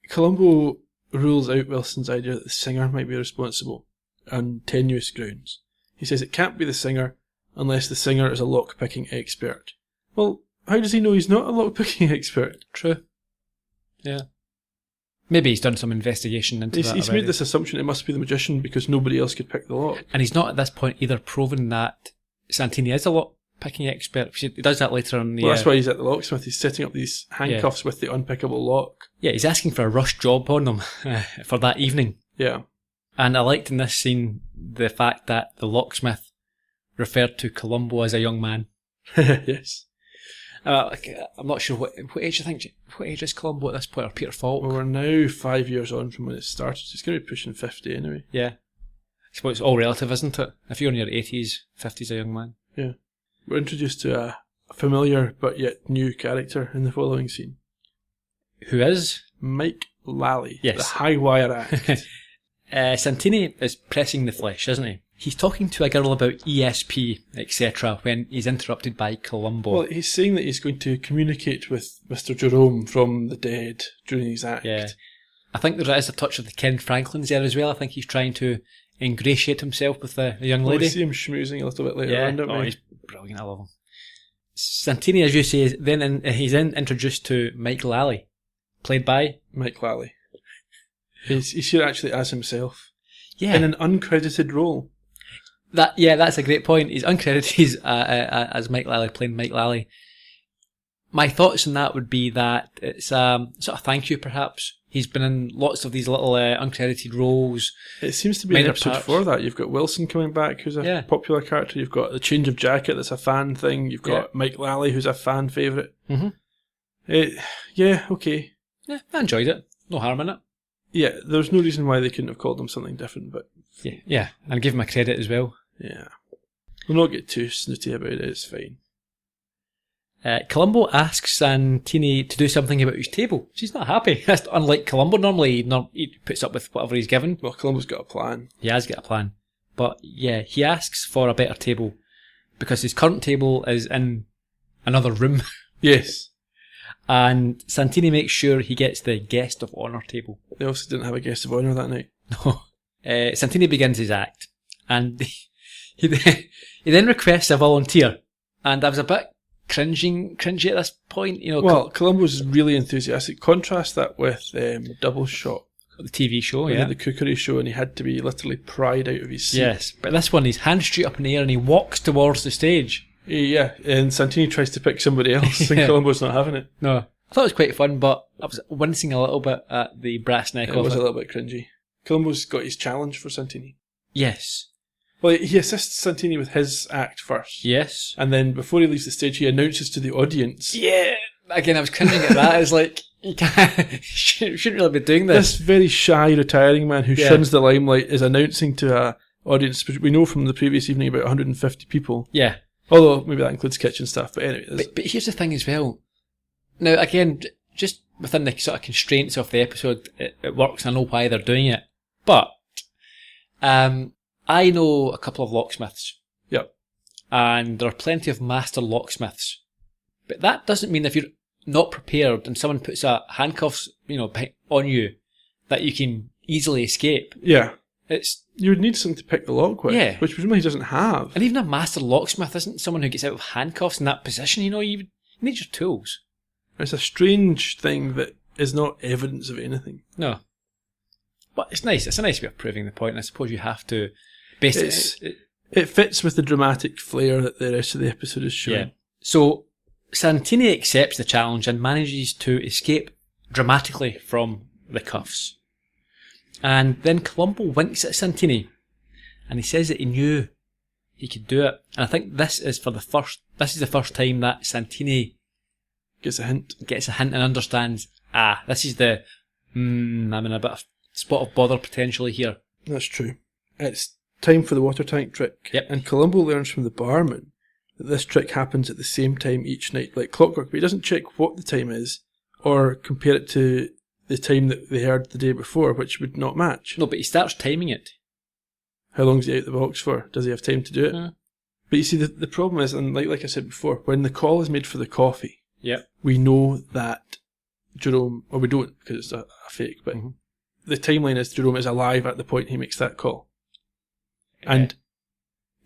Columbo rules out Wilson's idea that the singer might be responsible on tenuous grounds. He says it can't be the singer unless the singer is a lock-picking expert. Well, how does he know he's not a lock-picking expert? True. Yeah. Maybe he's done some investigation into that. He's made this assumption it must be the magician because nobody else could pick the lock. And he's not at this point either proven that Santini is a lock-picking expert. He does that later on. Well, that's why he's at the locksmith. He's setting up these handcuffs with the unpickable lock. Yeah, he's asking for a rush job on them for that evening. Yeah. And I liked in this scene the fact that the locksmith referred to Columbo as a young man. Yes. I'm not sure what age what age is Columbo at this point, or Peter Falk? Well, we're now 5 years on from when it started. He's going to be pushing 50 anyway. Yeah. I suppose it's all relative, isn't it? If you're in your 80s, 50's a young man. Yeah. We're introduced to a familiar but yet new character in the following scene. Who is? Mike Lally. Yes. The high wire act. Santini is pressing the flesh, isn't he? He's talking to a girl about ESP, etc., when he's interrupted by Columbo. Well, he's saying that he's going to communicate with Mr. Jerome from the dead during his act. Yeah. I think there is a touch of the Ken Franklin's there as well. I think he's trying to ingratiate himself with the young lady. We see him schmoozing a little bit later on, don't we? He's brilliant. I love him. Santini, as you say, he's introduced to Mike Lally, played by Mike Lally. He's here actually as himself. Yeah. In an uncredited role. That's a great point. He's uncredited as Mike Lally, playing Mike Lally. My thoughts on that would be that it's sort of thank you, perhaps. He's been in lots of these little uncredited roles. It seems to be an minor episode parts. for that. You've got Wilson coming back, who's a popular character. You've got the change of jacket, that's a fan thing. You've got Mike Lally, who's a fan favourite. Mm-hmm. Okay. Yeah, I enjoyed it. No harm in it. Yeah, there's no reason why they couldn't have called him something different, but... Yeah, and give him a credit as well. Yeah. We'll not get too snooty about it, it's fine. Columbo asks Santini to do something about his table. She's not happy. That's unlike Columbo. Normally, he puts up with whatever he's given. Well, Columbo's got a plan. He has got a plan. But yeah, he asks for a better table because his current table is in another room. Yes. And Santini makes sure he gets the guest of honour table. They also didn't have a guest of honour that night. No. Santini begins his act. And he then requests a volunteer. And I was a bit cringy at this point. You know, well, Columbo's really enthusiastic. Contrast that with Double Shot. The TV show, When he had the cookery show and he had to be literally pried out of his seat. Yes, but this one, he's hands straight up in the air and he walks towards the stage. Yeah, and Santini tries to pick somebody else and Columbo's not having it. No. I thought it was quite fun, but I was wincing a little bit at the brass neck of it. It was a little bit cringy. Columbo's got his challenge for Santini. Yes. Well, he assists Santini with his act first. Yes. And then before he leaves the stage, he announces to the audience. Yeah. Again, I was cringing at that. It's like, you shouldn't really be doing this. This very shy, retiring man who shuns the limelight is announcing to a audience, which we know from the previous evening about 150 people. Yeah. Although, maybe that includes kitchen staff, but anyway. But here's the thing as well. Now, again, just within the sort of constraints of the episode, it works. I know why they're doing it. But, I know a couple of locksmiths. Yep. And there are plenty of master locksmiths. But that doesn't mean if you're not prepared and someone puts a handcuffs, on you, that you can easily escape. Yeah. You would need something to pick the lock with, which presumably he doesn't have. And even a master locksmith isn't someone who gets out of handcuffs in that position. You need your tools. It's a strange thing that is not evidence of anything. No. But it's nice. It's a nice way of proving the point. And I suppose you have to base it fits with the dramatic flair that the rest of the episode is showing. Yeah. So Santini accepts the challenge and manages to escape dramatically from the cuffs. And then Columbo winks at Santini and he says that he knew he could do it. And I think this is the first time that Santini gets a hint and understands, this is I'm in a bit of spot of bother potentially here. That's true. It's time for the water tank trick. Yep. And Columbo learns from the barman that this trick happens at the same time each night, like clockwork, but he doesn't check what the time is or compare it to the time that they heard the day before, which would not match. No, but he starts timing it. How long is he out the box for? Does he have time to do it? But you see, the problem is, and like I said before, when the call is made for the coffee, we know that Jerome, or we don't because it's a fake, but the timeline is Jerome is alive at the point he makes that call. And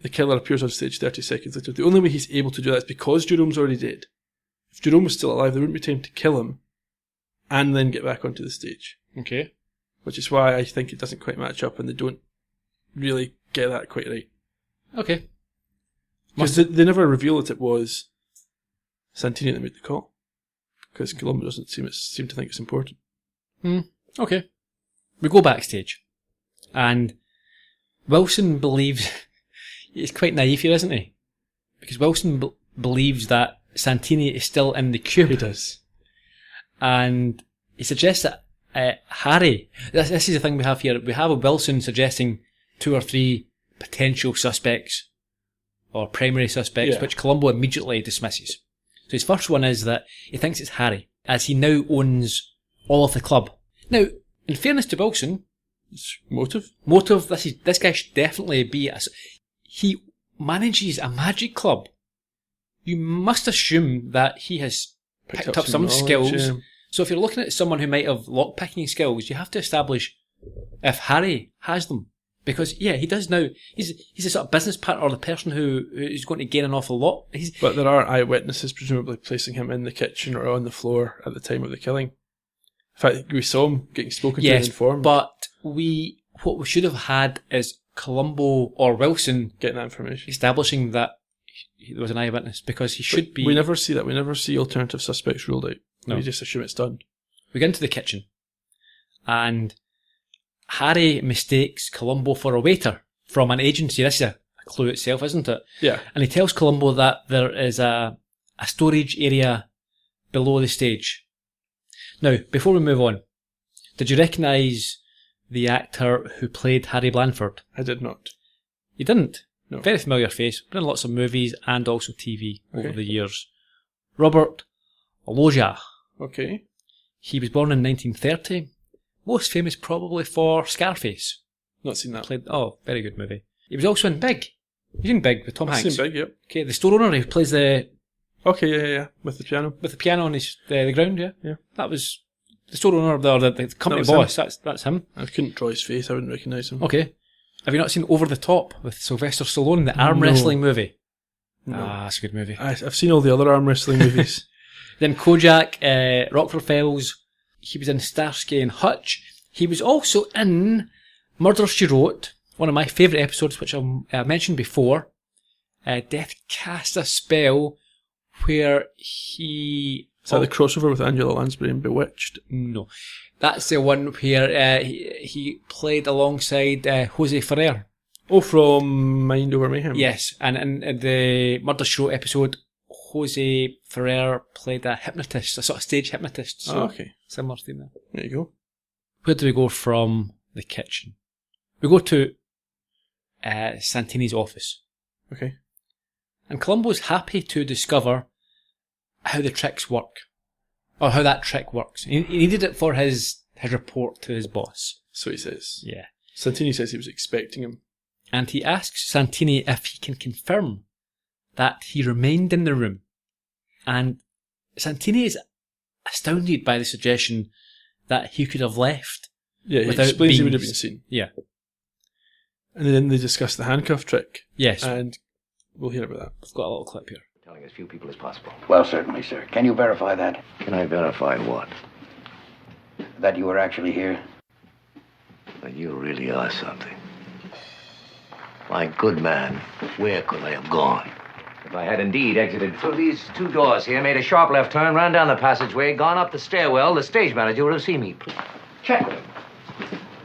the killer appears on stage 30 seconds later. The only way he's able to do that is because Jerome's already dead. If Jerome was still alive, there wouldn't be time to kill him and then get back onto the stage. Okay. Which is why I think it doesn't quite match up and they don't really get that quite right. Okay. Because they never reveal that it was Santini that made the call. Because Columbo doesn't seem to think it's important. Okay. We go backstage. And Wilson believes... He's quite naive here, isn't he? Because Wilson believes that Santini is still in the cube. He does. And he suggests that Harry... This is the thing we have here. We have a Wilson suggesting 2 or 3 potential suspects or primary suspects, which Columbo immediately dismisses. So his first one is that he thinks it's Harry, as he now owns all of the club. Now, in fairness to Wilson... Motive? This guy should definitely be... He manages a magic club. You must assume that he has picked up some skills. Yeah. So if you're looking at someone who might have lock-picking skills, you have to establish if Harry has them. Because, he does now. He's a sort of business partner or the person who is going to gain an awful lot. But there are eyewitnesses presumably placing him in the kitchen or on the floor at the time of the killing. In fact, we saw him getting spoken to and informed. But what we should have had is Columbo or Wilson getting that information, establishing that there was an eyewitness, because he should be... We never see that. We never see alternative suspects ruled out. No. We just assume it's done. We get into the kitchen, and Harry mistakes Columbo for a waiter from an agency. This is a clue itself, isn't it? Yeah. And he tells Columbo that there is a storage area below the stage. Now, before we move on, did you recognise the actor who played Harry Blandford? I did not. You didn't? No. Very familiar face. Been in lots of movies and also TV over Okay. the years. Robert Loggia. Okay. He was born in 1930. Most famous probably for Scarface. Not seen that. Very good movie. He was also in Big. He was in Big with Tom I've Hanks. seen Big, yep. Okay, the store owner who plays Okay, yeah. With the piano. with the piano on the ground, yeah? Yeah. That was the store owner, the company was boss. That's him. I couldn't draw his face. I wouldn't recognise him. Okay. Have you not seen Over the Top with Sylvester Stallone, the arm No. wrestling movie? No. Ah, that's a good movie. I've seen all the other arm wrestling movies. Then Kojak, Rockford Fellows. He was in Starsky and Hutch. He was also in Murder, She Wrote, one of my favourite episodes, which I mentioned before. Death Cast a Spell, where he... Is that the crossover with Angela Lansbury and Bewitched? No. That's the one where he played alongside Jose Ferrer. Oh, from Mind Over Mayhem. Yes, and in the Murder, She Wrote episode, Jose Ferrer played a hypnotist, a sort of stage hypnotist. So okay. similar theme there. There you go. Where do we go from the kitchen? We go to Santini's office. Okay. And Columbo's happy to discover how the tricks work. Or how that trick works. He needed it for his report to his boss. So he says. Yeah. Santini says he was expecting him. And he asks Santini if he can confirm that he remained in the room. And Santini is astounded by the suggestion that he could have left. Yeah, he without explains he being- would have been seen. Yeah. And then they discuss the handcuff trick. Yes. And we'll hear about that. I've got a little clip here. Telling as few people as possible. Well, certainly, sir. Can you verify that? Can I verify what? That you were actually here? That you really are something. My good man, where could I have gone? If I had indeed exited through these two doors here, made a sharp left turn, ran down the passageway, gone up the stairwell, the stage manager would have seen me. Check with him.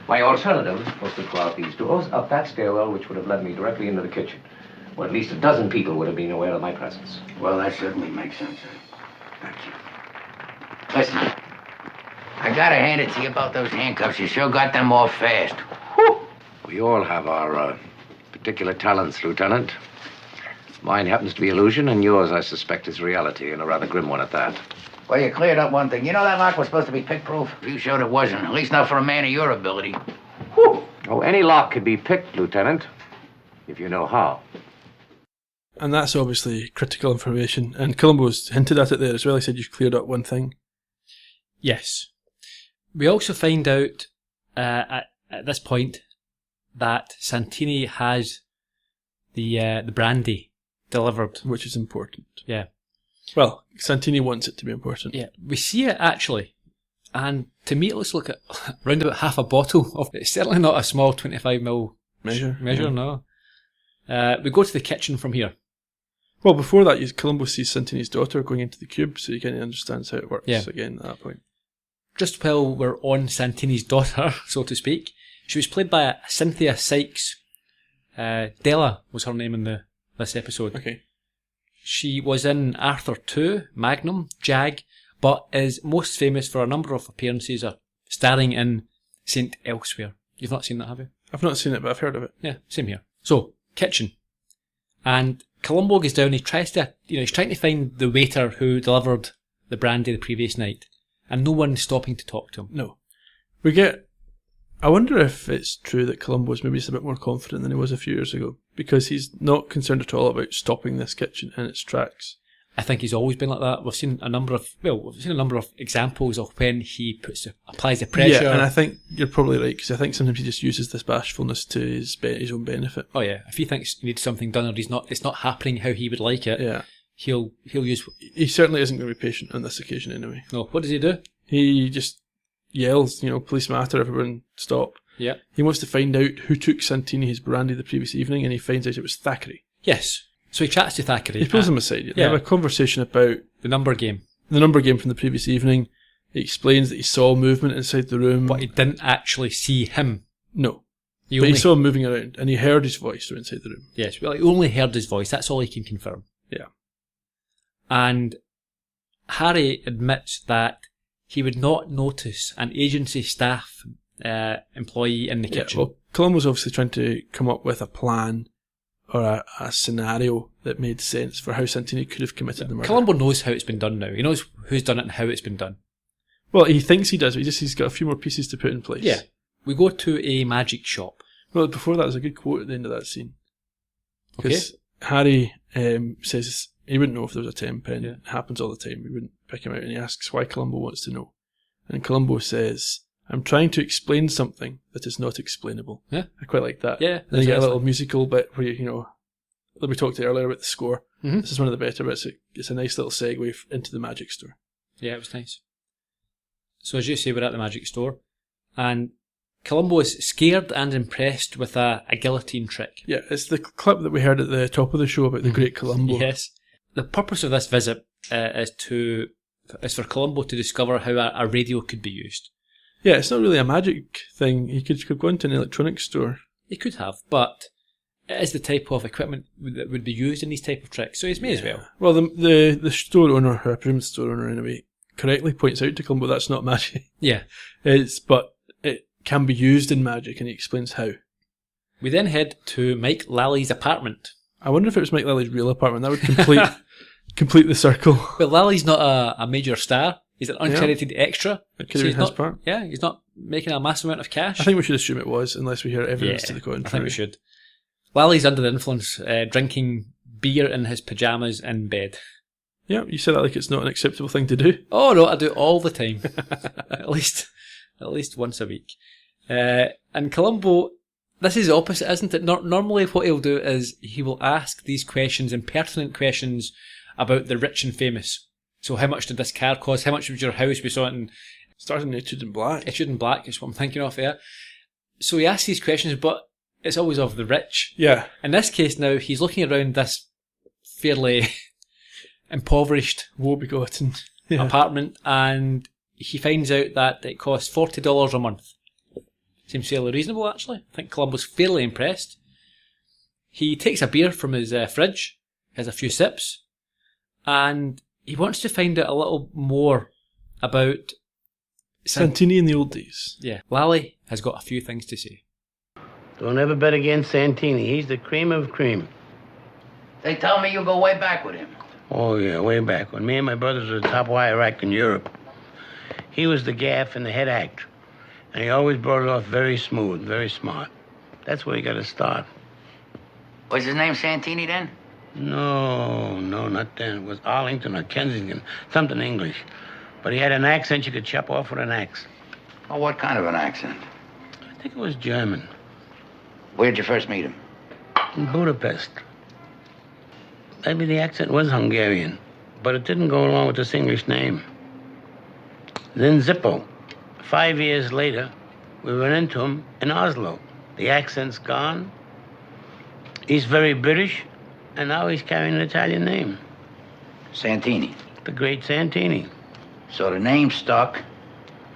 My alternative was to go out these doors, up that stairwell, which would have led me directly into the kitchen, where at least a dozen people would have been aware of my presence. Well, that certainly makes sense, sir. Thank you. Listen, I gotta hand it to you about those handcuffs. You sure got them off fast. Whew. We all have our particular talents, Lieutenant. Mine happens to be illusion, and yours, I suspect, is reality, and a rather grim one at that. Well, you cleared up one thing. You know that lock was supposed to be pick-proof? You showed it wasn't, at least not for a man of your ability. Whew. Oh, any lock could be picked, Lieutenant, if you know how. And that's obviously critical information. And Columbo's hinted at it there as well. He said you cleared up one thing. Yes. We also find out at this point that Santini has the brandy delivered. Which is important. Yeah. Well, Santini wants it to be important. Yeah. We see it actually. And to me it looks like around about half a bottle of, it's certainly not a small 25ml Measure. yeah. No. We go to the kitchen from here. Well, before that, Columbo sees Santini's daughter going into the cube, so he kind of understands how it works again at that point. Just while we're on Santini's daughter, so to speak, she was played by Cynthia Sykes. Della was her name in this episode. Okay. She was in Arthur 2, Magnum, Jag, but is most famous for a number of appearances starring in Saint Elsewhere. You've not seen that, have you? I've not seen it, but I've heard of it. Yeah, same here. So, kitchen. And Columbo goes down, he's trying to find the waiter who delivered the brandy the previous night. And no one's stopping to talk to him. No. I wonder if it's true that Columbo's maybe just a bit more confident than he was a few years ago, because he's not concerned at all about stopping this kitchen in its tracks. I think he's always been like that. We've seen a number of examples of when he applies the pressure. Yeah, and I think you're probably right, because I think sometimes he just uses this bashfulness to his own benefit. Oh yeah, if he thinks he needs something done or it's not happening how he would like it, Yeah. he'll use. He certainly isn't going to be patient on this occasion anyway. No, what does he do? He just yells, police matter, everyone stop. Yeah. He wants to find out who took Santini his brandy the previous evening, and he finds out it was Thackeray. Yes. So he chats to Thackeray. He pulls him aside. They have a conversation about the number game. The number game from the previous evening. He explains that he saw movement inside the room. But he didn't actually see him. No. He saw him moving around, and he heard his voice from inside the room. Yes, well, he only heard his voice. That's all he can confirm. Yeah. And Harry admits that he would not notice an agency staff employee in the kitchen. Well, Columbo's obviously trying to come up with a plan or a scenario that made sense for how Santini could have committed the murder. Columbo knows how it's been done now. He knows who's done it and how it's been done. Well, he thinks he does, but he's got a few more pieces to put in place. Yeah. We go to a magic shop. Well, before that, there's a good quote at the end of that scene. Because Harry says he wouldn't know if there was a 10 pen. Yeah. It happens all the time. He wouldn't pick him out, and he asks why Columbo wants to know. And Columbo says, I'm trying to explain something that is not explainable. Yeah. I quite like that. Yeah. And you get a little musical bit where like we talked earlier about the score. Mm-hmm. This is one of the better bits. It's a nice little segue into the magic store. Yeah, it was nice. So as you say, we're at the magic store, and Columbo is scared and impressed with a guillotine trick. Yeah, it's the clip that we heard at the top of the show about the great Columbo. Yes. The purpose of this visit is for Columbo to discover how a radio could be used. Yeah, it's not really a magic thing. He could go into an electronics store. He could have, but it is the type of equipment that would be used in these type of tricks, so he's may as well. Well, the store owner, or I presume the store owner anyway, correctly points out to Columbo that's not magic. Yeah. But it can be used in magic, and he explains how. We then head to Mike Lally's apartment. I wonder if it was Mike Lally's real apartment. That would complete the circle. Well, Lally's not a major star. He's an uncredited extra. It could have been his part. Yeah, he's not making a massive amount of cash. I think we should assume it was, unless we hear evidence to the contrary. I think we should. Lally's under the influence, drinking beer in his pyjamas in bed. Yeah, you say that like it's not an acceptable thing to do. Oh no, I do it all the time. at least once a week. And Columbo, this is opposite, isn't it? Normally what he'll do is he will ask these questions, impertinent questions, about the rich and famous. So how much did this car cost? How much was your house? We saw it in... Starting in Etude in Black. Etude in Black is what I'm thinking of, yeah. So he asks these questions, but it's always of the rich. Yeah. In this case now, he's looking around this fairly impoverished, woe-begotten apartment, and he finds out that it costs $40 a month. Seems fairly reasonable, actually. I think Columbo's fairly impressed. He takes a beer from his fridge, has a few sips, and he wants to find out a little more about Santini in the old days. Yeah, Lally has got a few things to say. Don't ever bet against Santini. He's the cream of cream. They tell me you go way back with him. Oh, yeah, way back. When me and my brothers were the top wire act in Europe. He was the gaff and the head act. And he always brought it off very smooth, very smart. That's where he got to start. Was his name Santini then? No, not then. It was Arlington or Kensington, something English. But he had an accent you could chop off with an axe. Oh, what kind of an accent? I think it was German. Where'd you first meet him? In Budapest. Maybe the accent was Hungarian, but it didn't go along with this English name. Then Zippo. 5 years later, we ran into him in Oslo. The accent's gone. He's very British. And now he's carrying an Italian name. Santini. The great Santini. So the name stuck,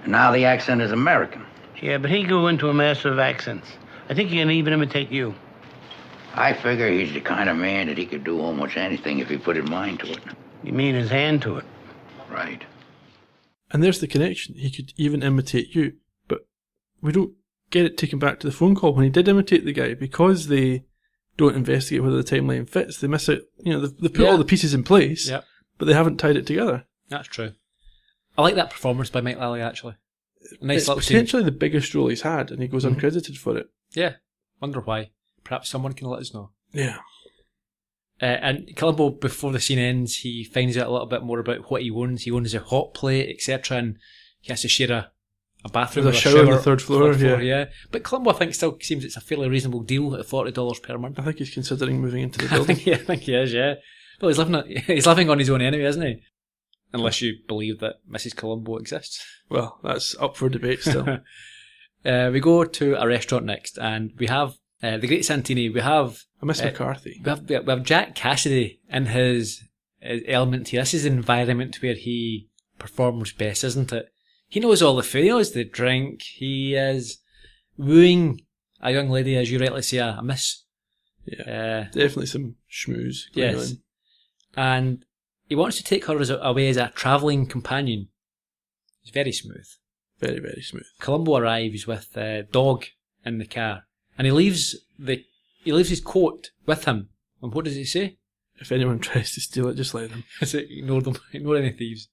and now the accent is American. Yeah, but he grew into a master of accents. I think he can even imitate you. I figure he's the kind of man that he could do almost anything if he put his mind to it. You mean his hand to it? Right. And there's the connection. He could even imitate you, but we don't get it taken back to the phone call when he did imitate the guy, because they don't investigate whether the timeline fits. They miss it. They put all the pieces in place, but they haven't tied it together. That's true. I like that performance by Mike Lally, actually. Nice it's potentially the biggest role he's had, and he goes uncredited for it. Yeah. Wonder why. Perhaps someone can let us know. Yeah. And Columbo, before the scene ends, he finds out a little bit more about what he owns. He owns a hot plate, etc., and he has to share a bathroom with a shower on the third floor. Yeah. But Columbo, I think, still seems it's a fairly reasonable deal at $40 per month. I think he's considering moving into the building. I think he is, yeah. Well, he's living on his own anyway, isn't he? Unless you believe that Mrs. Columbo exists. Well, that's up for debate still. We go to a restaurant next, and we have The great Santini, we have... I miss McCarthy. We have Jack Cassidy in his element here. This is the environment where he performs best, isn't it? He knows all the food, he knows the drink, he is wooing a young lady, as you rightly say, a miss. Yeah, definitely some schmooze going on. And he wants to take her away as a travelling companion. It's very smooth. Very, very smooth. Columbo arrives with the dog in the car, and he leaves his coat with him. And what does he say? If anyone tries to steal it, just let them. Ignore them. Ignore any thieves.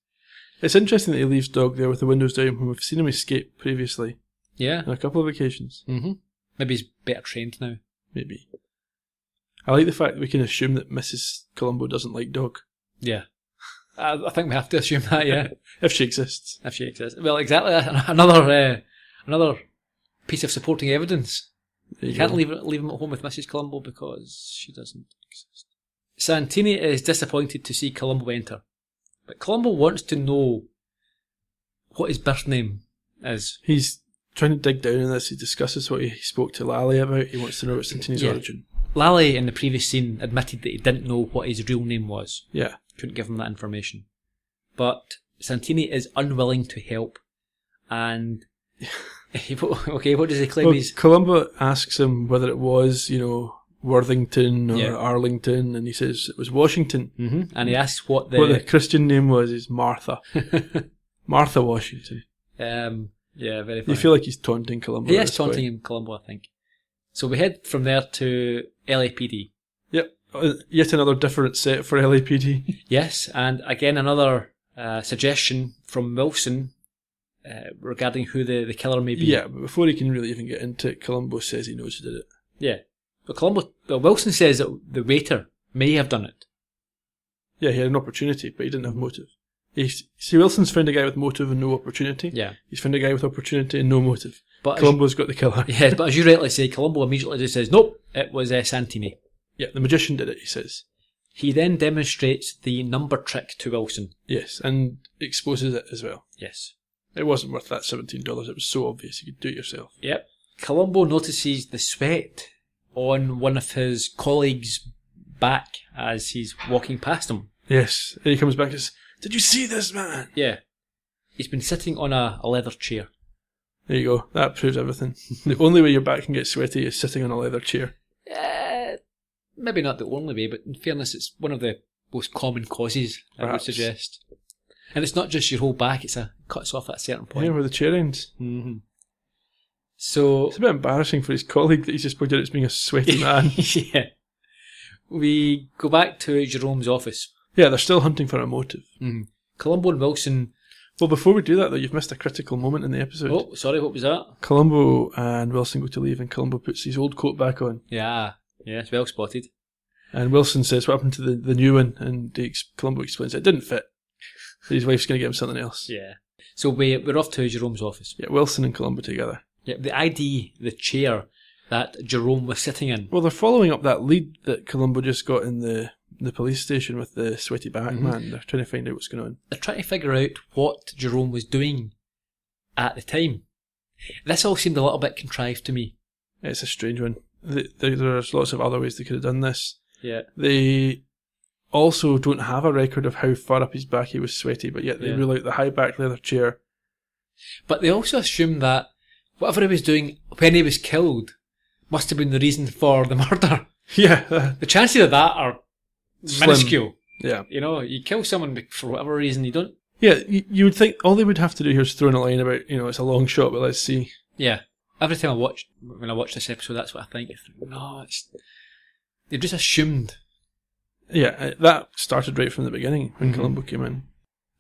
It's interesting that he leaves dog there with the windows down when we've seen him escape previously. Yeah. On a couple of occasions. Mm-hmm. Maybe he's better trained now. Maybe. I like the fact that we can assume that Mrs. Columbo doesn't like dog. Yeah. I think we have to assume that, yeah. If she exists. If she exists. Well, exactly. Another piece of supporting evidence. You can't leave him at home with Mrs. Columbo because she doesn't exist. Santini is disappointed to see Columbo enter. But Columbo wants to know what his birth name is. He's trying to dig down on this. He discusses what he spoke to Lally about. He wants to know about Santini's origin. Lally, in the previous scene, admitted that he didn't know what his real name was. Yeah. Couldn't give him that information. But Santini is unwilling to help. And... okay, what does he claim he's... Columbo asks him whether it was, Worthington or Arlington, and he says it was Washington. Mm-hmm. And he asks what the Christian name was is Martha. Martha Washington. Yeah, very funny. You feel like he's taunting Columbo. He is taunting him, Columbo, I think. So we head from there to LAPD. Yep, yet another different set for LAPD. Yes, and again another suggestion from Wilson regarding who the killer may be. Yeah, but before he can really even get into it, Columbo says he knows who did it. Yeah. But Wilson says that the waiter may have done it. Yeah, he had an opportunity, but he didn't have motive. Wilson's found a guy with motive and no opportunity. Yeah. He's found a guy with opportunity and no motive. But Columbo's got the killer. Yeah, but as you rightly say, Columbo immediately just says, nope, it was Santini. Yeah, the magician did it, he says. He then demonstrates the number trick to Wilson. Yes, and exposes it as well. Yes. It wasn't worth that $17. It was so obvious you could do it yourself. Yep. Columbo notices the sweat on one of his colleagues' back as he's walking past him. Yes. And he comes back and says, did you see this, man? Yeah. He's been sitting on a leather chair. There you go. That proves everything. The only way your back can get sweaty is sitting on a leather chair. Maybe not the only way, but in fairness, it's one of the most common causes, perhaps. I would suggest. And it's not just your whole back, it cuts off at a certain point. Yeah, where the chair ends. Mm-hmm. So it's a bit embarrassing for his colleague that he's just pointed out as being a sweaty man. Yeah. We go back to Jerome's office. Yeah, they're still hunting for a motive. Mm-hmm. Columbo and Wilson... Well, before we do that, though, you've missed a critical moment in the episode. Oh, sorry, what was that? Columbo and Wilson go to leave, and Columbo puts his old coat back on. Yeah, it's well spotted. And Wilson says, what happened to the new one? And Columbo explains it didn't fit. His wife's going to get him something else. Yeah. So we're off to Jerome's office. Yeah, Wilson and Columbo together. Yeah, the chair that Jerome was sitting in. Well, they're following up that lead that Columbo just got in the police station with the sweaty back man. They're trying to find out what's going on. They're trying to figure out what Jerome was doing at the time. This all seemed a little bit contrived to me. It's a strange one. There's lots of other ways they could have done this. Yeah. They also don't have a record of how far up his back he was sweaty, but yet they rule out the high back leather chair. But they also assume that whatever he was doing when he was killed must have been the reason for the murder. Yeah. The chances of that are minuscule. Yeah. You kill someone for whatever reason, you don't... Yeah, you would think all they would have to do here is throw in a line about, it's a long shot, but let's see. Yeah. Every time when I watch this episode, that's what I think. No, they've just assumed. Yeah, that started right from the beginning when Columbo came in.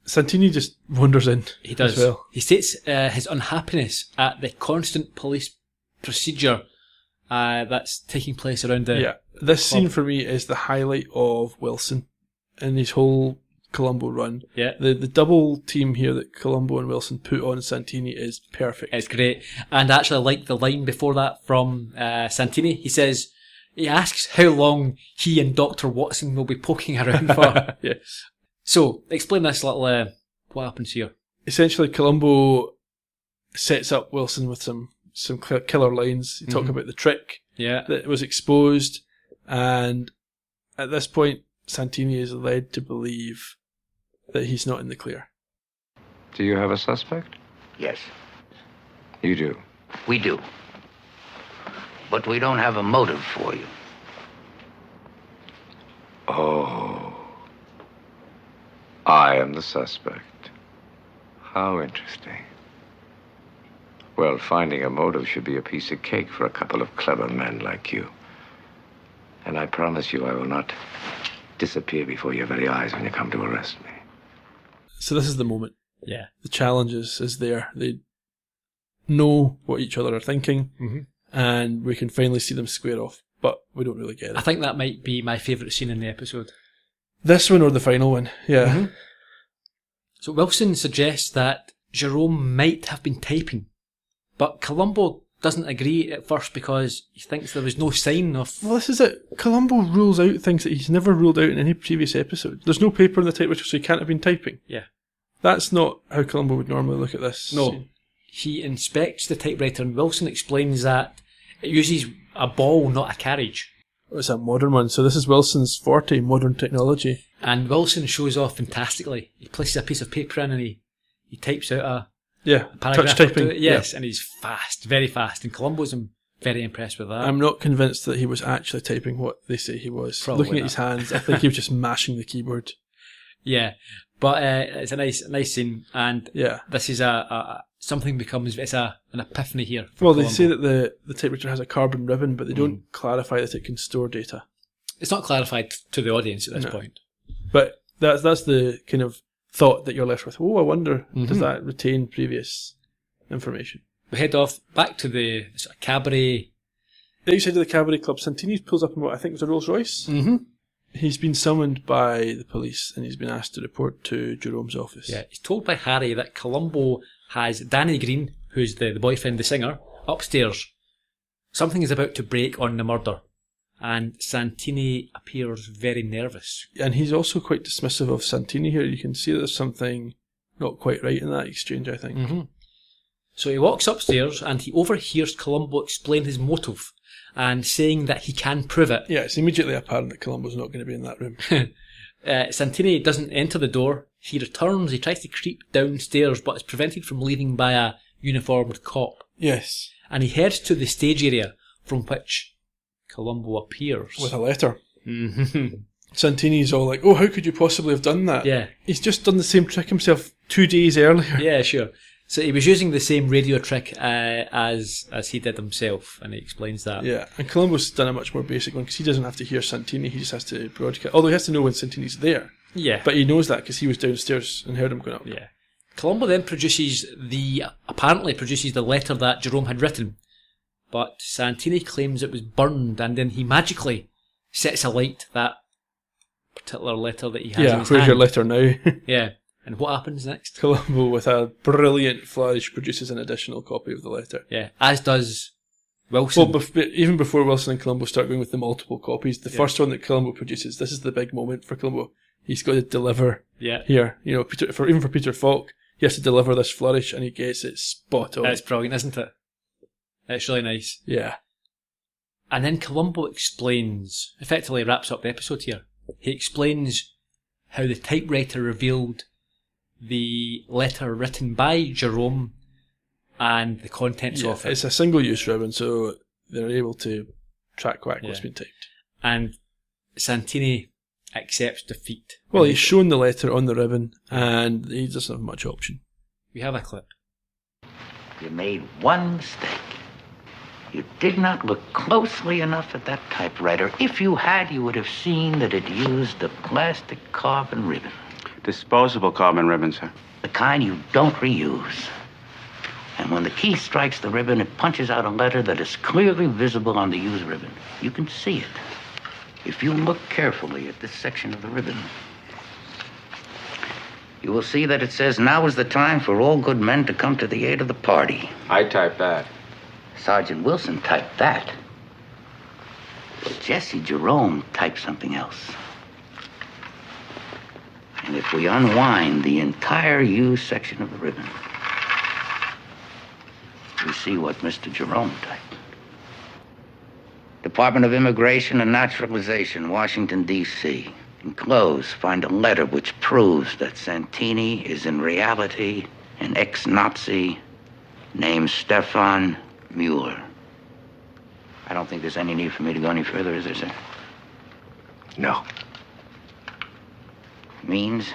Santini just wanders in. He does. As well. He states his unhappiness at the constant police procedure that's taking place around the... Yeah, this scene for me is the highlight of Wilson in his whole Columbo run. Yeah. The double team here that Columbo and Wilson put on Santini is perfect. It's great. And actually I like the line before that from Santini. He asks how long he and Dr. Watson will be poking around for. Yes. So, explain this little, what happens here. Essentially, Columbo sets up Wilson with some killer lines. He talks about the trick. that was exposed, and at this point, Santini is led to believe that he's not in the clear. Do you have a suspect? Yes, You do. we do. But we don't have a motive for you. Oh. I am the suspect. How interesting. Well, finding a motive should be a piece of cake for a couple of clever men like you. And I promise you I will not disappear before your very eyes when you come to arrest me. So this is the moment. Yeah. The challenge is there. They know what each other are thinking, and we can finally see them square off, but we don't really get it. I think that might be my favourite scene in the episode. This one or the final one, yeah. So Wilson suggests that Jerome might have been typing, but Columbo doesn't agree at first because he thinks there was no sign of... Well, this is it. Columbo rules out things that he's never ruled out in any previous episode. There's no paper on the typewriter, so he can't have been typing. Yeah. That's not how Columbo would normally look at this. No. scene. He inspects the typewriter and Wilson explains that it uses a ball, not a carriage. It's a modern one, so this is Wilson's forte, modern technology. And Wilson shows off fantastically. He places a piece of paper in and he types out a Yeah, paragraph. touch typing. Yes, and he's fast, very fast. And Columbo's very impressed with that. I'm not convinced that he was actually typing what they say he was. Probably Looking at not. his hands, I think he was just mashing the keyboard. Yeah, but it's a nice scene, and Yeah. this is something becomes an epiphany here. For Well, they Columbo. say that the typewriter has a carbon ribbon, but they don't clarify that it can store data. It's not clarified to the audience at this No. point. But that's the kind of thought that you're left with. Oh, I wonder, does that retain previous information? We head off back to the sort of cabaret. Outside of the cabaret club, Santini pulls up in what I think was a Rolls Royce. He's been summoned by the police and he's been asked to report to Jerome's office. Yeah, he's told by Harry that Columbo has Danny Green, who's the boyfriend, the singer, upstairs. Something is about to break on the murder, and Santini appears very nervous. And he's also quite dismissive of Santini here. You can see that there's something not quite right in that exchange, I think. So he walks upstairs and he overhears Columbo explain his motive and saying that he can prove it. Yeah, it's immediately apparent that Columbo's not going to be in that room. Santini doesn't enter the door. He returns, he tries to creep downstairs but is prevented from leaving by a uniformed cop. Yes. And he heads to the stage area from which Columbo appears. With a letter. Santini's all like, oh, how could you possibly have done that? Yeah. He's just done the same trick himself 2 days earlier. Yeah, sure. So he was using the same radio trick as he did himself, and he explains that. Yeah, and Columbo's done a much more basic one because he doesn't have to hear Santini, he just has to broadcast. Although he has to know when Santini's there. Yeah. But he knows that because he was downstairs and heard him going up. Yeah. Columbo then apparently produces the letter that Jerome had written, but Santini claims it was burned, and then he magically sets alight that particular letter that he has in Yeah, his where's hand. your letter now? Yeah. And what happens next? Columbo, with a brilliant flourish, produces an additional copy of the letter. Yeah, as does Wilson. Well, even before Wilson and Columbo start going with the multiple copies, the first one that Columbo produces, this is the big moment for Columbo. He's got to deliver here. You know, even for Peter Falk, he has to deliver this flourish, and he gets it spot on. It's brilliant, isn't it? It's really nice. Yeah. And then Columbo explains, effectively wraps up the episode here. He explains how the typewriter revealed the letter written by Jerome and the contents of it. It's a single-use ribbon, so they're able to track back what's been typed. And Santini accepts defeat. Well, he's shown the letter on the ribbon, and he doesn't have much option. We have a clip. You made one mistake. You did not look closely enough at that typewriter. If you had, you would have seen that it used a plastic carbon ribbon. Disposable carbon ribbon, sir. The kind you don't reuse. And when the key strikes the ribbon, it punches out a letter that is clearly visible on the used ribbon. You can see it. If you look carefully at this section of the ribbon, you will see that it says, "Now is the time for all good men to come to the aid of the party." I typed that. Sergeant Wilson typed that. But Jesse Jerome typed something else. And if we unwind the entire used section of the ribbon, we see what Mr. Jerome typed. Department of Immigration and Naturalization, Washington, D.C. Enclosed, find a letter which proves that Santini is in reality an ex-Nazi named Stefan Mueller. I don't think there's any need for me to go any further, is there, sir? No. Means,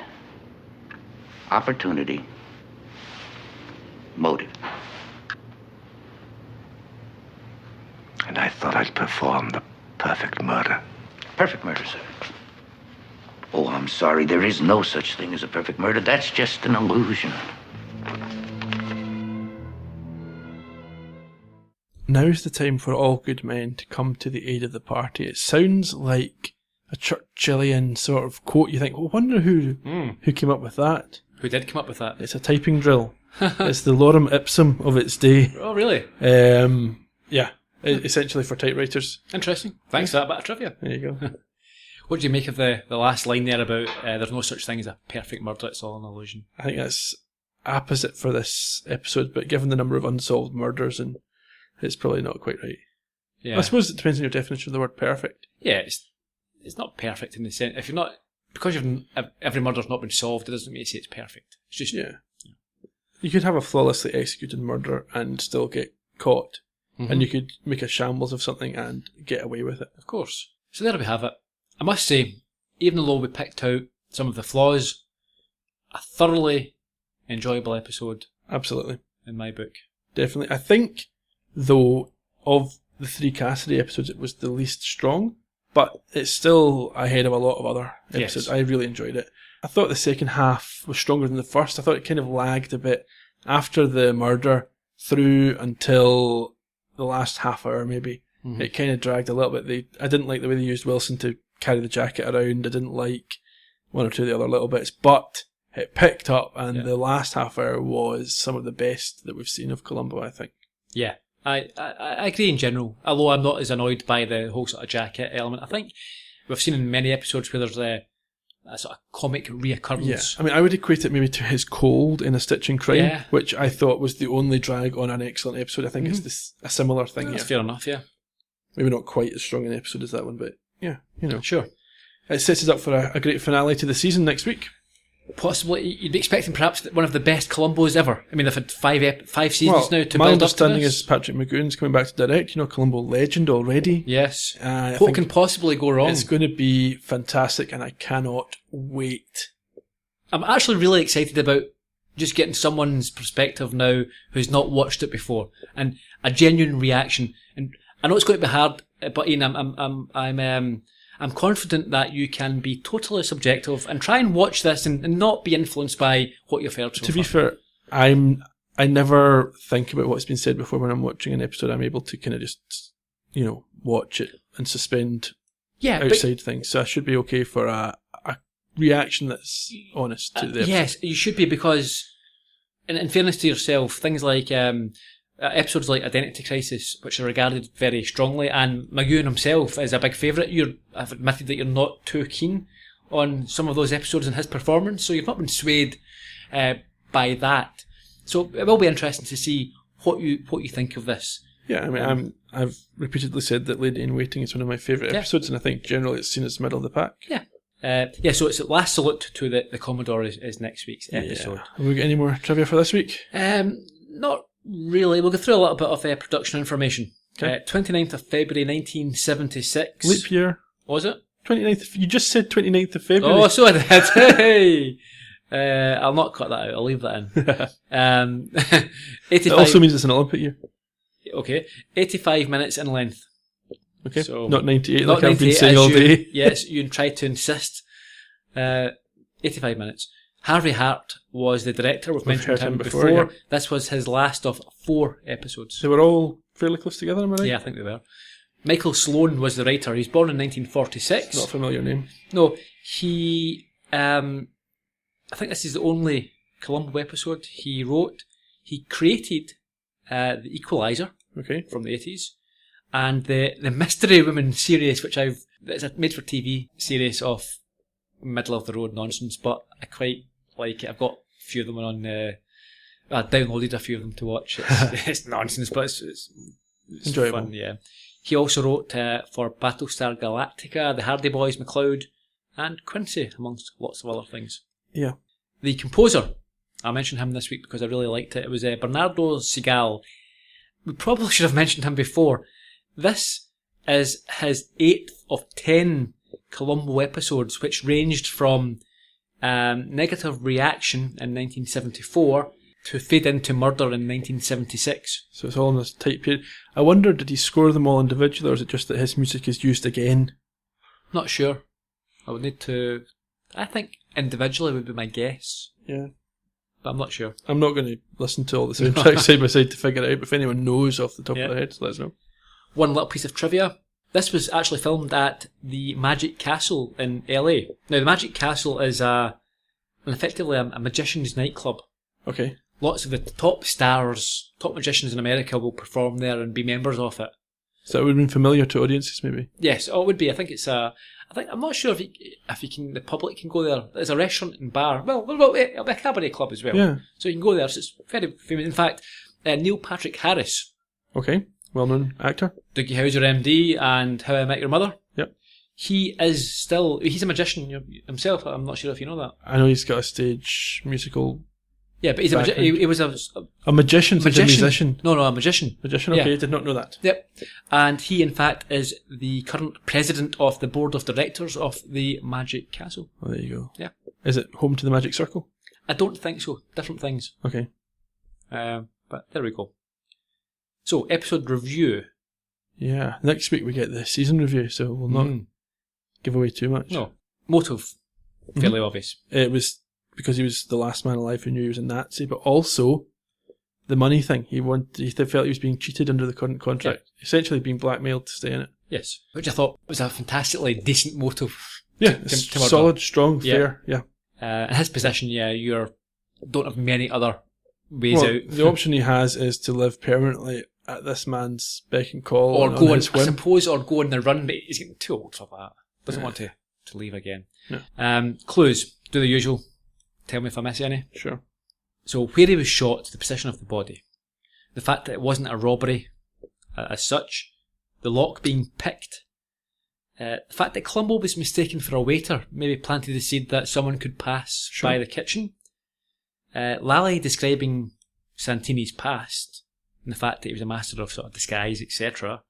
opportunity, motive. And I thought I'd perform the perfect murder. Perfect murder, sir. Oh, I'm sorry. There is no such thing as a perfect murder. That's just an illusion. Now's the time for all good men to come to the aid of the party. It sounds like a Churchillian sort of quote. You think, well, I wonder who came up with that. Who did come up with that? It's a typing drill. It's the lorem ipsum of its day. Oh, really? Yeah, essentially for typewriters. Interesting. Thanks for that bit of trivia. There you go. What do you make of the last line there about there's no such thing as a perfect murder, it's all an illusion? I think that's opposite for this episode, but given the number of unsolved murders, and it's probably not quite right. Yeah. I suppose it depends on your definition of the word perfect. Yeah, it's not perfect in the sense, if you're not, because every murder's not been solved, it doesn't mean you say it's perfect. It's just, Yeah. You could have a flawlessly executed murder and still get caught, and you could make a shambles of something and get away with it. Of course. So there we have it. I must say, even though we picked out some of the flaws, a thoroughly enjoyable episode. Absolutely. In my book. Definitely. I think, though, of the 3 Cassidy episodes, it was the least strong, but it's still ahead of a lot of other episodes. Yes. I really enjoyed it. I thought the second half was stronger than the first. I thought it kind of lagged a bit after the murder through until the last half hour, maybe. Mm-hmm. It kind of dragged a little bit. I didn't like the way they used Wilson to carry the jacket around. I didn't like one or two of the other little bits, but it picked up, and the last half hour was some of the best that we've seen of Columbo, I think. Yeah, I agree in general, although I'm not as annoyed by the whole sort of jacket element. I think we've seen in many episodes where there's a sort of comic reoccurrence. Yeah, I mean, I would equate it maybe to his cold in A Stitch in Crime, which I thought was the only drag on an excellent episode. I think it's a similar thing here. That's fair enough, yeah. Maybe not quite as strong an episode as that one, but yeah, you know. Sure. It sets us up for a great finale to the season next week. Possibly, you'd be expecting perhaps one of the best Columbos ever. I mean, they've had 5 seasons now to my build up to understanding this. is Patrick McGowan's coming back to direct. You know, Columbo legend already. Yes. I What think can possibly go wrong? It's going to be fantastic, and I cannot wait. I'm actually really excited about just getting someone's perspective now who's not watched it before, and a genuine reaction. And I know it's going to be hard, but Ian, I'm confident that you can be totally subjective and try and watch this and not be influenced by what you've heard so far. To be fair, I never think about what's been said before when I'm watching an episode. I'm able to kind of just, watch it and suspend outside things. So I should be okay for a reaction that's honest to the episode. Yes, you should be, because in fairness to yourself, things like episodes like Identity Crisis, which are regarded very strongly, and McGowan himself is a big favourite. I've admitted that you're not too keen on some of those episodes and his performance, so you've not been swayed by that. So it will be interesting to see what you think of this. Yeah, I mean, I've repeatedly said that Lady in Waiting is one of my favourite episodes, and I think generally it's seen as middle of the pack. Yeah. So it's Last Salute to the Commodore is next week's episode. Yeah. Have we got any more trivia for this week? Not really. We'll go through a little bit of production information. Okay. 29th of February 1976. Leap year. Was it? 29th. You just said 29th of February. Oh, so I did. Hey! I'll not cut that out. I'll leave that in. 85. It also means it's an Olympic year. Okay. 85 minutes in length. Okay, so, not 98 not like I've been saying all day. Yes, you tried to insist. 85 minutes. Harvey Hart was the director. We've mentioned him before. Yeah. This was his last of 4 episodes. They were all fairly close together, am I right? Yeah, I think they were. Michael Sloan was the writer. He was born in 1946. Not a familiar name. No, he... I think this is the only Columbo episode he wrote. He created The Equalizer from the 80s. And the Mystery Woman series, which it's a made-for-TV series of middle-of-the-road nonsense, but I quite like it. I've got a few of them on... I downloaded a few of them to watch. It's nonsense, but it's It's enjoyable. Fun, yeah. He also wrote for Battlestar Galactica, The Hardy Boys, McCloud, and Quincy, amongst lots of other things. Yeah. The composer, I mentioned him this week because I really liked it. It was Bernardo Segal. We probably should have mentioned him before. This is his 8th of 10 Columbo episodes, which ranged from Negative Reaction in 1974 to Fade Into Murder in 1976. So it's all in this tight period. I wonder, did he score them all individually, or is it just that his music is used again? Not sure. I would need to... I think individually would be my guess. Yeah. But I'm not sure. I'm not going to listen to all the soundtracks side by side to figure it out, but if anyone knows off the top of their head, let us know. One little piece of trivia. This was actually filmed at the Magic Castle in LA. Now, the Magic Castle is effectively a magician's nightclub. Okay. Lots of the top stars, top magicians in America will perform there and be members of it. So that would have been familiar to audiences, maybe? Yes, it would be. I think it's I'm not sure if you can. The public can go there. There's a restaurant and bar. Well, it'll be a cabaret club as well. Yeah. So you can go there. So it's very famous. In fact, Neil Patrick Harris. Okay. Well-known actor. Doogie Howser, MD, and How I Met Your Mother. Yep. He's a magician himself. I'm not sure if you know that. I know he's got a stage musical. Yeah, but he's he was a magician. A musician. No, a magician. Magician. Okay, yeah. Did not know that. Yep. And he, in fact, is the current president of the board of directors of the Magic Castle. Oh, there you go. Yeah. Is it home to the Magic Circle? I don't think so. Different things. Okay. But there we go. So, episode review. Yeah. Next week we get the season review, so we'll not give away too much. No. Motive. Fairly obvious. It was because he was the last man alive who knew he was a Nazi, but also the money thing. He felt he was being cheated under the current contract. Yeah. Essentially being blackmailed to stay in it. Yes. Which I thought was a fantastically decent motive. Yeah. To solid, strong, fair. Yeah. In his position, you don't have many other ways out. The option he has is to live permanently at this man's beck and call, or go on his whim. I suppose, or go on the run, but he's getting too old for that. Doesn't want to leave again. Yeah. Clues. Do the usual. Tell me if I miss any. Sure. So, where he was shot, the position of the body, the fact that it wasn't a robbery as such, the lock being picked, the fact that Columbo was mistaken for a waiter, maybe planted the seed that someone could pass by the kitchen, Lally describing Santini's past, and the fact that he was a master of sort of disguise, etc.,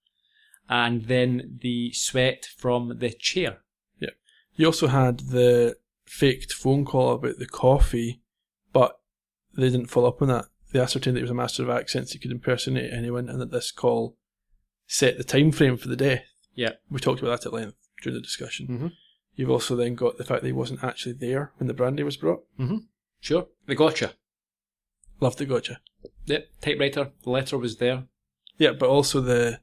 and then the sweat from the chair. Yeah. You also had the faked phone call about the coffee, but they didn't follow up on that. They ascertained that he was a master of accents, he could impersonate anyone, and that this call set the time frame for the death. Yeah. We talked about that at length during the discussion. Mm-hmm. You've also then got the fact that he wasn't actually there when the brandy was brought. Mm-hmm. Sure. The gotcha. Loved the gotcha. Yep. Typewriter. The letter was there. Yeah, but also the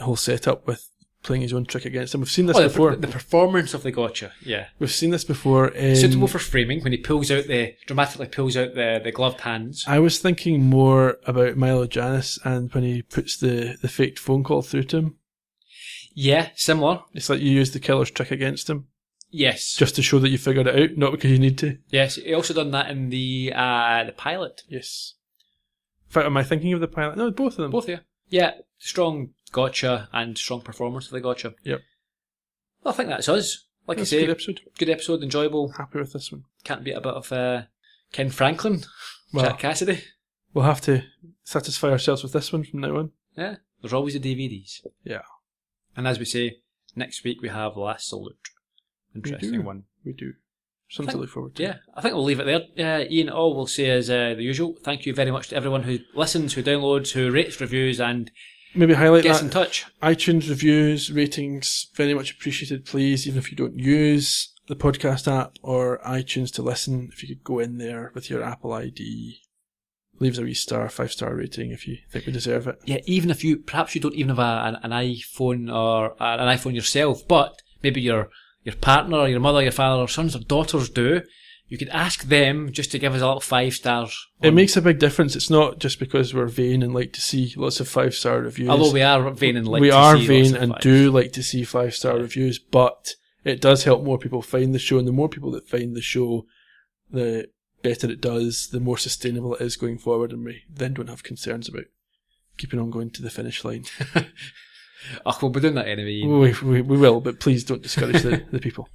whole setup with playing his own trick against him. We've seen this before. The performance of the gotcha. Yeah. We've seen this before. Suitable for framing when he dramatically pulls out the gloved hands. I was thinking more about Milo Janis and when he puts the faked phone call through to him. Yeah, similar. It's like you use the killer's trick against him. Yes. Just to show that you figured it out, not because you need to. Yes, he also done that in the pilot. Yes. In fact, am I thinking of the pilot? No, both of them. Both, yeah. Yeah, strong gotcha and strong performance of the gotcha. Yep. Well, I think that's us. Like that's I say, good episode, enjoyable. Happy with this one. Can't beat a bit of Ken Franklin, Jack Cassidy. We'll have to satisfy ourselves with this one from now on. Yeah, there's always the DVDs. Yeah. And as we say, next week we have Last Salute. Interesting one. We do. Something to look forward to. Yeah, I think we'll leave it there. Ian, all we'll say is the usual. Thank you very much to everyone who listens, who downloads, who rates reviews, and maybe highlight gets in touch. iTunes reviews, ratings, very much appreciated, please. Even if you don't use the podcast app or iTunes to listen, if you could go in there with your Apple ID, leave us a wee 5-star rating if you think we deserve it. Yeah, even if perhaps you don't even have an iPhone or an iPhone yourself, but maybe your partner or your mother, your father or sons or daughters do, you could ask them just to give us a little 5 stars. It makes a big difference. It's not just because we're vain and like to see lots of 5-star reviews. Although we are vain and like to see We are vain vain and do like to see 5-star reviews, but it does help more people find the show, and the more people that find the show, the better it does, the more sustainable it is going forward, and we then don't have concerns about keeping on going to the finish line. Oh, we'll be doing that anyway. We will, but please don't discourage the people.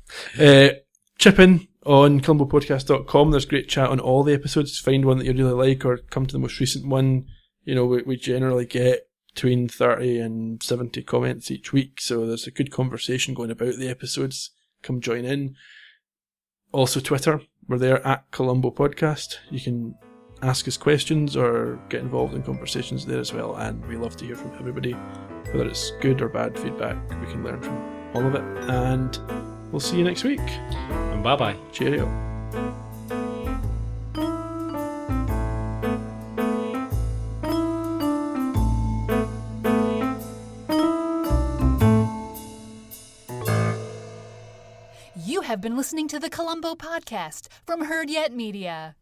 Chip in on ColumboPodcast.com. There's great chat on all the episodes. Find one that you really like or come to the most recent one. You know, we generally get between 30 and 70 comments each week, so there's a good conversation going about the episodes. Come join in. Also Twitter. We're there at Columbo Podcast. You can ask us questions or get involved in conversations there as well, and we love to hear from everybody, whether it's good or bad feedback. We can learn from all of it, and we'll see you next week. And bye-bye. Cheerio. You have been listening to the Columbo Podcast from Heard Yet Media.